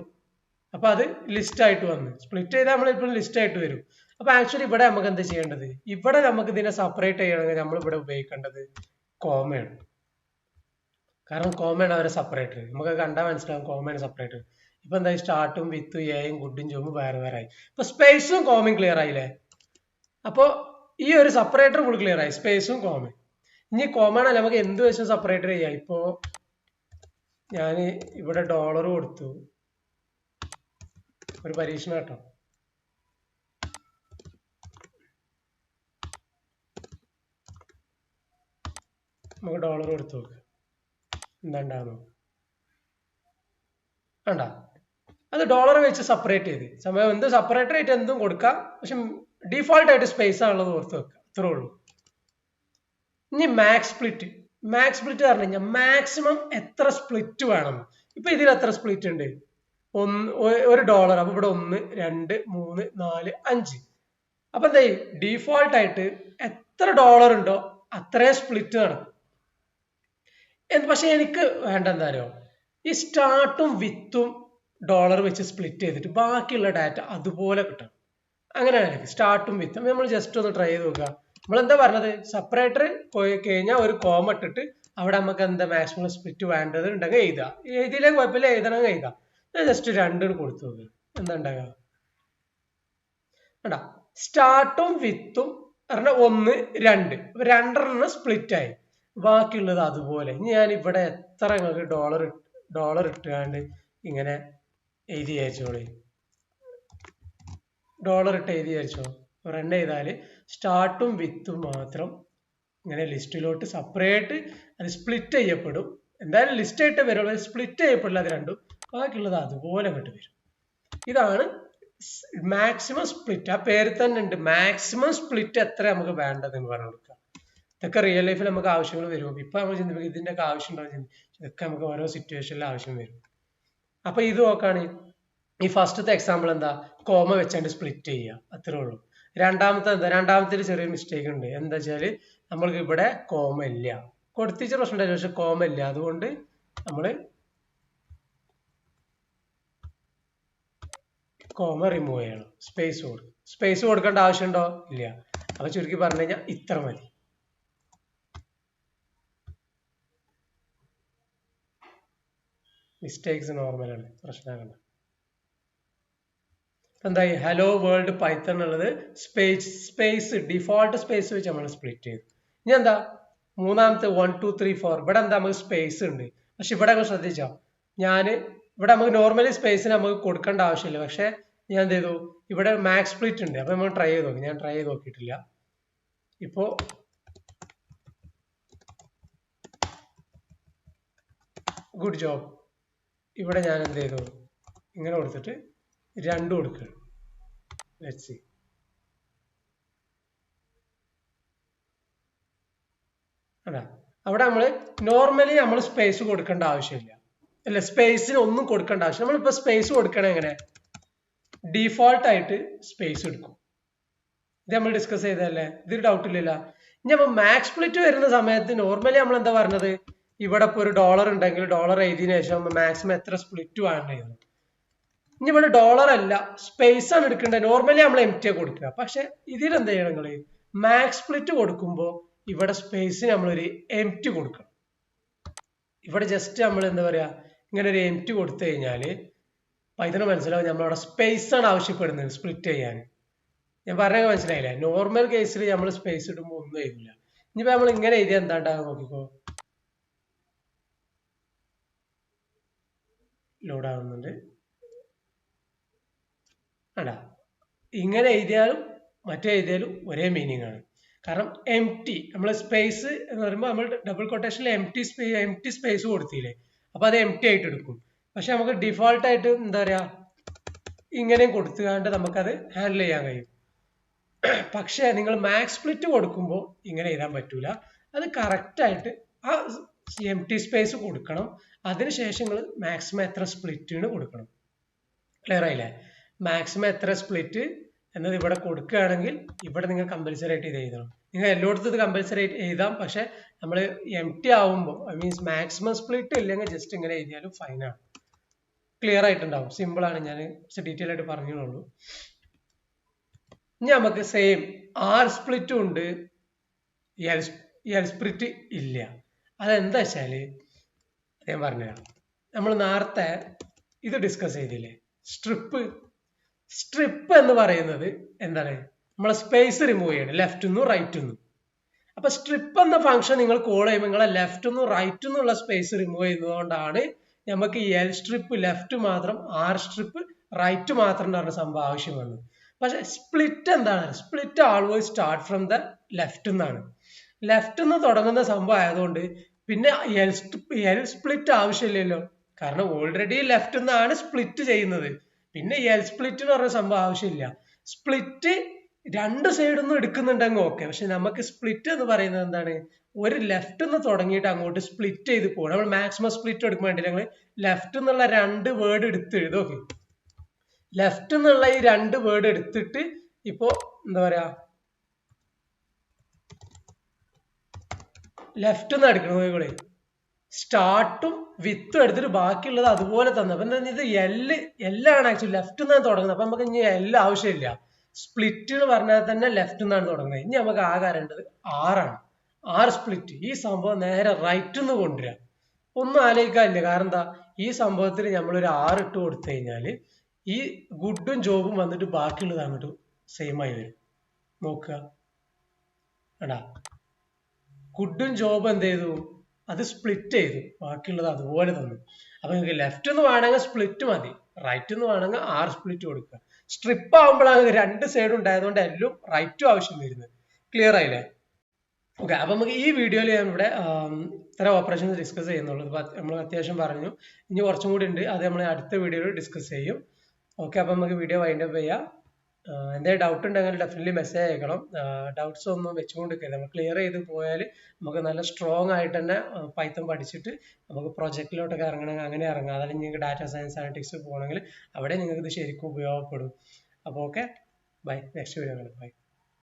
[SPEAKER 1] അപ്പൊ അത് ലിസ്റ്റ് ആയിട്ട് വന്നു. സ്പ്ലിറ്റ് ചെയ്താൽ നമ്മൾ ഇപ്പോൾ ലിസ്റ്റ് ആയിട്ട് വരും. അപ്പൊ ആക്ച്വലി ഇവിടെ നമുക്ക് എന്താ ചെയ്യേണ്ടത്? ഇവിടെ നമുക്ക് ഇതിനെ സെപ്പറേറ്റ് ചെയ്യണമെങ്കിൽ നമ്മൾ ഇവിടെ ഉപയോഗിക്കേണ്ടത് കോമയാണ്. കാരണം കോമയാണ് അവരെ സെപ്പറേറ്റർ. നമുക്ക് കണ്ടാൽ മനസ്സിലാവും കോമയാണ് സെപ്പറേറ്റർ. ഇപ്പൊ എന്താ? സ്റ്റാർട്ടും വിത്തും എയും ഗുഡും ജോബും വേറെ വേറെ ആയി. ഇപ്പൊ സ്പേസും കോമയും ക്ലിയർ ആയില്ലേ? അപ്പൊ ഈ ഒരു സെപ്പറേറ്റർ ഫുൾ ക്ലിയർ ആയി, സ്പേസും കോമൺ. ഇനി കോമൺ അല്ല, നമുക്ക് എന്ത് വെച്ചും സെപ്പറേറ്റർ ചെയ്യാം. ഇപ്പോ ഞാൻ ഇവിടെ ഡോളർ കൊടുത്തു, ഒരു പരീക്ഷണം കേട്ടോ. നമുക്ക് ഡോളർ കൊടുത്തു നോക്ക്, എന്താ ഉണ്ടാകുന്നു? വേണ്ട, അത് ഡോളർ വെച്ച് സെപ്പറേറ്റ് ചെയ്ത് സമയം എന്ത് സെപ്പറേറ്റർ ആയിട്ട് എന്തും കൊടുക്കാം, പക്ഷെ ഡിഫോൾട്ട് ആയിട്ട് സ്പേസ് ആണുള്ളത് ഓർത്ത് വെക്കുക, അത്രേ ഉള്ളൂ. ഇനി മാക്സ് സ്പ്ലിറ്റ് പറഞ്ഞു കഴിഞ്ഞാൽ മാക്സിമം എത്ര സ്പ്ലിറ്റ് വേണം. ഇപ്പൊ ഇതിൽ എത്ര സ്പ്ലിറ്റ് ഉണ്ട്? ഒരു ഡോളർ. അപ്പൊ ഇവിടെ 1 2 3 4 5. അപ്പൊ എന്താ? ഡിഫോൾട്ട് ആയിട്ട് എത്ര ഡോളർ ഉണ്ടോ അത്രയും സ്പ്ലിറ്റ് നടക്കും. പക്ഷെ എനിക്ക് വേണ്ട എന്താ അറിയോ? ഈ സ്റ്റാർട്ടും വിത്തും ഡോളർ വെച്ച് സ്പ്ലിറ്റ് ചെയ്തിട്ട് ബാക്കിയുള്ള ഡാറ്റ അതുപോലെ കിട്ടണം. അങ്ങനെയാണ് എനിക്ക് സ്റ്റാർട്ടും വിത്തും. നമ്മൾ ജസ്റ്റ് ഒന്ന് ട്രൈ ചെയ്ത് നോക്കുക. നമ്മളെന്താ പറഞ്ഞത്? സെപ്പറേറ്റർ പോയി കഴിഞ്ഞാൽ ഒരു കോമ ഇട്ടിട്ട് അവിടെ നമുക്ക് എന്താ മാക്സിമം സ്പ്ലിറ്റ് വേണ്ടത് ഉണ്ടെങ്കിൽ എഴുതാം. എഴുതിയില്ലേ കുഴപ്പമില്ല, എഴുതണമെങ്കിൽ എഴുതാം. ഞാൻ ജസ്റ്റ് 2 കൊടുത്തു നോക്കുക, എന്താ ഉണ്ടാകുക? വേണ്ട, സ്റ്റാർട്ടും വിത്തും പറഞ്ഞ 1 2 2 സ്പ്ലിറ്റ് ആയി, ബാക്കിയുള്ളത് അതുപോലെ. ഇനി ഞാൻ ഇവിടെ എത്ര നിങ്ങൾക്ക് ഡോളർ ഇട്ടുകൊണ്ട് ഇങ്ങനെ എഴുതി അയച്ചോളി. ഡോളർ ഇട്ട് എഴുതി വിചാരിച്ചോ, റൺ ചെയ്താൽ സ്റ്റാർട്ടും വിത്തും മാത്രം ഇങ്ങനെ ലിസ്റ്റിലോട്ട് സെപ്പറേറ്റ് അത് സ്പ്ലിറ്റ് ചെയ്യപ്പെടും. എന്തായാലും ലിസ്റ്റ് ആയിട്ട് വരുള്ളൂ, സ്പ്ലിറ്റ് ചെയ്യപ്പെടില്ല അത് രണ്ടും, ബാക്കിയുള്ളത് അതുപോലെ അങ്ങോട്ട് വരും. ഇതാണ് മാക്സിമം സ്പ്ലിറ്റ്. ആ പേര് തന്നെ ഉണ്ട്, മാക്സിമം സ്പ്ലിറ്റ് എത്ര നമുക്ക് വേണ്ടതെന്ന് പറഞ്ഞു കൊടുക്കുക. ഇതൊക്കെ റിയൽ ലൈഫിൽ നമുക്ക് ആവശ്യങ്ങൾ വരും. ഇപ്പൊ നമ്മൾ ചിന്തിക്കും ഇതിന്റെ ഒക്കെ ആവശ്യം ഉണ്ടാവും, ഇതൊക്കെ നമുക്ക് ഓരോ സിറ്റുവേഷനിൽ ആവശ്യം വരും. അപ്പൊ ഇത് നോക്കാണ്, ഈ ഫസ്റ്റത്തെ എക്സാമ്പിൾ എന്താ, കോമ വെച്ചാണ്ട് സ്പ്ലിറ്റ് ചെയ്യുക, അത്രേ ഉള്ളൂ. രണ്ടാമത്തെ എന്താ, രണ്ടാമത്തെ ചെറിയ മിസ്റ്റേക്ക് ഉണ്ട്. എന്താ വെച്ചാല് നമ്മൾക്ക് ഇവിടെ കോമ ഇല്ല, കൊടുത്തിച്ച പ്രശ്നം ഉണ്ടായില്ല, പക്ഷെ കോമ ഇല്ല. അതുകൊണ്ട് നമ്മള് കോമ റിമൂവ് ചെയ്യണം, സ്പേസ് കൊടുക്കും. സ്പേസ് കൊടുക്കേണ്ട ആവശ്യമുണ്ടോ, ഇല്ല. അപ്പൊ ചുരുക്കി പറഞ്ഞു കഴിഞ്ഞാൽ ഇത്ര മതി. മിസ്റ്റേക്സ് നോർമലാണ്, പ്രശ്നമാണ്. എന്തായി, ഹലോ വേൾഡ് പൈത്തൺ എന്നുള്ളത് സ്പേസ് ഡിഫോൾട്ട് സ്പേസ് വെച്ച് നമ്മൾ സ്പ്ലിറ്റ് ചെയ്തു. ഇനി എന്താ മൂന്നാമത്തെ 1 2 3 4, ഇവിടെ എന്താ നമുക്ക് സ്പേസ് ഉണ്ട്. പക്ഷെ ഇവിടെ ശ്രദ്ധിച്ചോ, ഇവിടെ നമുക്ക് നോർമലി സ്പേസിന് നമുക്ക് കൊടുക്കേണ്ട ആവശ്യമില്ല. പക്ഷെ ഞാൻ എന്ത് ചെയ്തു, ഇവിടെ മാക്സ് സ്പ്ലിറ്റ് ഉണ്ട്. അപ്പൊ നമ്മൾ ട്രൈ ചെയ്ത് നോക്കി, ഞാൻ ട്രൈ ചെയ്ത് നോക്കിയിട്ടില്ല. ഇപ്പോ ഗുഡ് ജോബ്. ഇവിടെ ഞാൻ എന്ത് ചെയ്തു, ഇങ്ങനെ കൊടുത്തിട്ട് 2 കൊടുക്കുകയാണ്. Let's see. അതാ അവിടെ നമ്മൾ നോർമലി നമ്മൾ സ്പേസ് കൊടുക്കേണ്ട ആവശ്യമില്ല, അല്ല സ്പേസിന് ഒന്നും കൊടുക്കേണ്ട ആവശ്യം. നമ്മളിപ്പോ സ്പേസ് കൊടുക്കണേ എങ്ങനെ, ഡിഫോൾട്ട് ആയിട്ട് സ്പേസ് എടുക്കും. ഇത് നമ്മൾ ഡിസ്കസ് ചെയ്തതല്ലേ, ഇതൊരു ഡൗട്ട് ഇല്ലല്ല. ഇനി അപ്പൊ മാക്സ് സ്പ്ലിറ്റ് വരുന്ന സമയത്ത് നോർമലി നമ്മൾ എന്താ പറഞ്ഞത്, ഇവിടെ ഇപ്പൊ ഒരു ഡോളർ ഉണ്ടെങ്കിൽ ഡോളർ എഴുതിയതിനു ശേഷം മാക്സിമം എത്ര സ്പ്ലിറ്റ് വേണ്ടത്. ഇനി ഇവിടെ ഡോളർ അല്ല, സ്പേസ് ആണ് എടുക്കേണ്ടത്. നോർമലി നമ്മൾ എംറ്റി കൊടുക്കുക. പക്ഷെ ഇതിൽ എന്താ ചെയ്യണം നിങ്ങള്, മാക്സ് സ്പ്ലിറ്റ് കൊടുക്കുമ്പോൾ ഇവിടെ സ്പേസിന് നമ്മളൊരു എംറ്റി കൊടുക്കണം. ഇവിടെ ജസ്റ്റ് നമ്മൾ എന്താ പറയാ, ഇങ്ങനെ ഒരു എംറ്റി കൊടുത്തു കഴിഞ്ഞാല് പൈത്തണ് മനസ്സിലാവും നമ്മളവിടെ സ്പേസ് ആണ് ആവശ്യപ്പെടുന്നത് സ്പ്ലിറ്റ് ചെയ്യാൻ. ഞാൻ പറഞ്ഞ മനസ്സിലായില്ലേ, നോർമൽ കേസിൽ നമ്മൾ സ്പേസ് ഇടുമ്പോൾ ഒന്നും എഴുതില്ല. ഇനിയിപ്പോ നമ്മൾ ഇങ്ങനെ എഴുതിയാൽ എന്താ ഉണ്ടാകുക നോക്കിക്കോ, ലോഡ് ആവുന്നുണ്ട്. അല്ല ഇങ്ങനെ എഴുതിയാലും മറ്റേ എഴുതിയാലും ഒരേ മീനിങ് ആണ്. കാരണം എംറ്റി, നമ്മൾ സ്പേസ് എന്ന് പറയുമ്പോൾ നമ്മൾ ഡബിൾ കൊട്ടേഷനിൽ എംറ്റി സ്പേസ് കൊടുത്തില്ലേ, അപ്പൊ അത് എംറ്റി ആയിട്ട് എടുക്കും. പക്ഷെ നമുക്ക് ഡിഫോൾട്ട് ആയിട്ട് എന്താ പറയാ, ഇങ്ങനെയും കൊടുത്തുകൊണ്ട് നമുക്കത് ഹാൻഡിൽ ചെയ്യാൻ കഴിയും. പക്ഷെ നിങ്ങൾ മാക്സ് സ്പ്ലിറ്റ് കൊടുക്കുമ്പോൾ ഇങ്ങനെ എഴുതാൻ പറ്റൂല. അത് കറക്റ്റ് ആയിട്ട് ആ എംറ്റി സ്പേസ് കൊടുക്കണം. അതിനുശേഷം നിങ്ങൾ മാക്സിമം എത്ര സ്പ്ലിറ്റിന് കൊടുക്കണം. ക്ലിയർ ആയില്ലേ, മാക്സിമം എത്ര സ്പ്ലിറ്റ് എന്നത് ഇവിടെ കൊടുക്കുകയാണെങ്കിൽ ഇവിടെ നിങ്ങൾ കമ്പൽസറി ആയിട്ട് ഇത് എഴുതണം. നിങ്ങൾ എല്ലായിടത്തും ഇത് കമ്പൽസറി ആയിട്ട് എഴുതാം. പക്ഷെ നമ്മൾ എംറ്റി ആവുമ്പോൾ മീൻസ് മാക്സിമം സ്പ്ലിറ്റ് ഇല്ലെങ്കിൽ ജസ്റ്റ് ഇങ്ങനെ എഴുതിയാലും ഫൈനാണ്. ക്ലിയർ ആയിട്ടുണ്ടാവും, സിമ്പിൾ ആണ്. ഞാൻ ഡീറ്റെയിൽ ആയിട്ട് പറഞ്ഞോളൂ. ഇനി നമുക്ക് സെയിം ആർ സ്പ്ലിറ്റും ഉണ്ട്, എൽ സ്പ്ലിറ്റ് ഇല്ല. അതെന്താ വെച്ചാല് ഞാൻ പറഞ്ഞുതരാം. നമ്മൾ നേരത്തെ ഇത് ഡിസ്കസ് ചെയ്തില്ലേ, സ്ട്രിപ്പ് എന്ന് പറയുന്നത് എന്താണ്, നമ്മളെ സ്പേസ് റിമൂവ് ചെയ്യണം ലെഫ്റ്റിന്നും റൈറ്റിന്നും. അപ്പൊ സ്ട്രിപ്പ് എന്ന ഫംഗ്ഷൻ നിങ്ങൾ കോൾ ചെയ്യുമ്പോൾ നിങ്ങളെ ലെഫ്റ്റിന്നും റൈറ്റിന്നും ഉള്ള സ്പേസ് റിമൂവ് ചെയ്യുന്നതുകൊണ്ടാണ് നമുക്ക് എൽ സ്ട്രിപ്പ് ലെഫ്റ്റ് മാത്രം, ആർ സ്ട്രിപ്പ് റൈറ്റ് മാത്രം പറഞ്ഞ സംഭവം ആവശ്യം വന്നത്. പക്ഷെ സ്പ്ലിറ്റ് എന്താണ്, split always start from the left എന്നാണ്. ലെഫ്റ്റ് നിന്ന് തുടങ്ങുന്ന സംഭവം ആയതുകൊണ്ട് പിന്നെ എൽ സ്പ്ലിറ്റ് ആവശ്യമില്ലല്ലോ. കാരണം ഓൾറെഡി ലെഫ്റ്റ് നിന്നാണ് സ്പ്ലിറ്റ് ചെയ്യുന്നത്. പിന്നെ എൽ സ്പ്ലിറ്റ് എന്ന് പറഞ്ഞ സംഭവം ആവശ്യമില്ല. സ്പ്ലിറ്റ് രണ്ട് സൈഡിൽ നിന്നും എടുക്കുന്നുണ്ടെങ്കിൽ ഓക്കെ. പക്ഷെ നമുക്ക് സ്പ്ലിറ്റ് എന്ന് പറയുന്നത് എന്താണ്, ഒരു ലെഫ്റ്റ് നിന്ന് തുടങ്ങിയിട്ട് അങ്ങോട്ട് സ്പ്ലിറ്റ് ചെയ്ത് പോകണം. നമ്മൾ മാക്സിമം സ്പ്ലിറ്റ് എടുക്കാൻ വേണ്ടി ഞങ്ങൾ ലെഫ്റ്റ് എന്നുള്ള 2 വേർഡ് എടുത്ത് എഴുതും. ലെഫ്റ്റ് എന്നുള്ള ഈ 2 വേർഡ് എടുത്തിട്ട് ഇപ്പോ എന്താ പറയാ, ലെഫ്റ്റ് നിന്ന് എടുക്കണം. സ്റ്റാർട്ടും വിത്തും എടുത്തിട്ട് ബാക്കിയുള്ളത് അതുപോലെ തന്നെ. അപ്പൊ എന്താ, ഇത് എല്ലാണ് ആക്ച്വലി ലെഫ്റ്റ് നിന്നാണ് തുടങ്ങുന്നത്. അപ്പൊ നമുക്ക് ഇനി എല്ലാം ആവശ്യമില്ല. സ്പ്ലിറ്റ് എന്ന് പറഞ്ഞാൽ തന്നെ ലെഫ്റ്റ് നിന്നാണ് തുടങ്ങുന്നത്. ഇനി നമുക്ക് ആകെ അറിയേണ്ടത് ആറാണ്, ആർ സ്പ്ലിറ്റ്. ഈ സംഭവം നേരെ റൈറ്റ് നിന്ന് കൊണ്ടുവരാം. ഒന്നും ആലോചിക്കാനില്ല. കാരണം എന്താ, ഈ സംഭവത്തിൽ നമ്മളൊരു 6 ഇട്ട് കൊടുത്തു കഴിഞ്ഞാല് ഈ ഗുഡും ജോബും വന്നിട്ട് ബാക്കിയുള്ളത് അങ്ങോട്ട് സെയിം ആയി വരും. നോക്കുക എടാ, ഗുഡും ജോബും എന്ത് ചെയ്തു, അത് സ്പ്ലിറ്റ് ചെയ്തു, ബാക്കിയുള്ളത് അതുപോലെ തന്നു. അപ്പൊ നിങ്ങൾക്ക് ലെഫ്റ്റ് എന്ന് വേണമെങ്കിൽ സ്പ്ലിറ്റ് മതി, റൈറ്റ് എന്ന് വേണമെങ്കിൽ ആർ സ്പ്ലിറ്റ് കൊടുക്കുക. സ്ട്രിപ്പ് ആകുമ്പോഴാണ് രണ്ട് സൈഡ് ഉണ്ടായതുകൊണ്ട് എല്ലാം റൈറ്റും ആവശ്യം വരുന്നത്. ക്ലിയർ ആയില്ലേ? ഓക്കെ, അപ്പൊ നമുക്ക് ഈ വീഡിയോയിൽ ഞാൻ ഇവിടെ ഇത്ര ഓപ്പറേഷൻസ് ഡിസ്കസ് ചെയ്യുന്നുള്ളൂ. നമ്മൾ അത്യാവശ്യം പറഞ്ഞു, ഇനി കുറച്ചും കൂടി ഉണ്ട്, അത് നമ്മൾ അടുത്ത വീഡിയോയിൽ ഡിസ്കസ് ചെയ്യും. ഓക്കെ, അപ്പൊ നമുക്ക് വീഡിയോ വൈൻഡ് അപ്പ് ചെയ്യാം. എന്തെങ്കിലും ഡൗട്ട് ഉണ്ടെങ്കിൽ ഡെഫിനറ്റ്ലി മെസ്സേജ് അയക്കണം. ഡൗട്ട്സ് ഒന്നും വെച്ചുകൊണ്ടിരിക്കുക, നമ്മൾ ക്ലിയർ ചെയ്ത് പോയാൽ നമുക്ക് നല്ല സ്ട്രോങ് ആയിട്ട് തന്നെ പൈത്തൺ പഠിച്ചിട്ട് നമുക്ക് പ്രൊജക്റ്റിലോട്ടൊക്കെ ഇറങ്ങണമെങ്കിൽ അങ്ങനെ ഇറങ്ങാം. അതല്ലെങ്കിൽ നിങ്ങൾക്ക് ഡാറ്റ സയൻസ് അനലിറ്റിക്സ് പോകണമെങ്കിൽ അവിടെ നിങ്ങൾക്ക് ഇത് ശരിക്കും ഉപയോഗപ്പെടും. അപ്പോൾ okay, bye, next video by.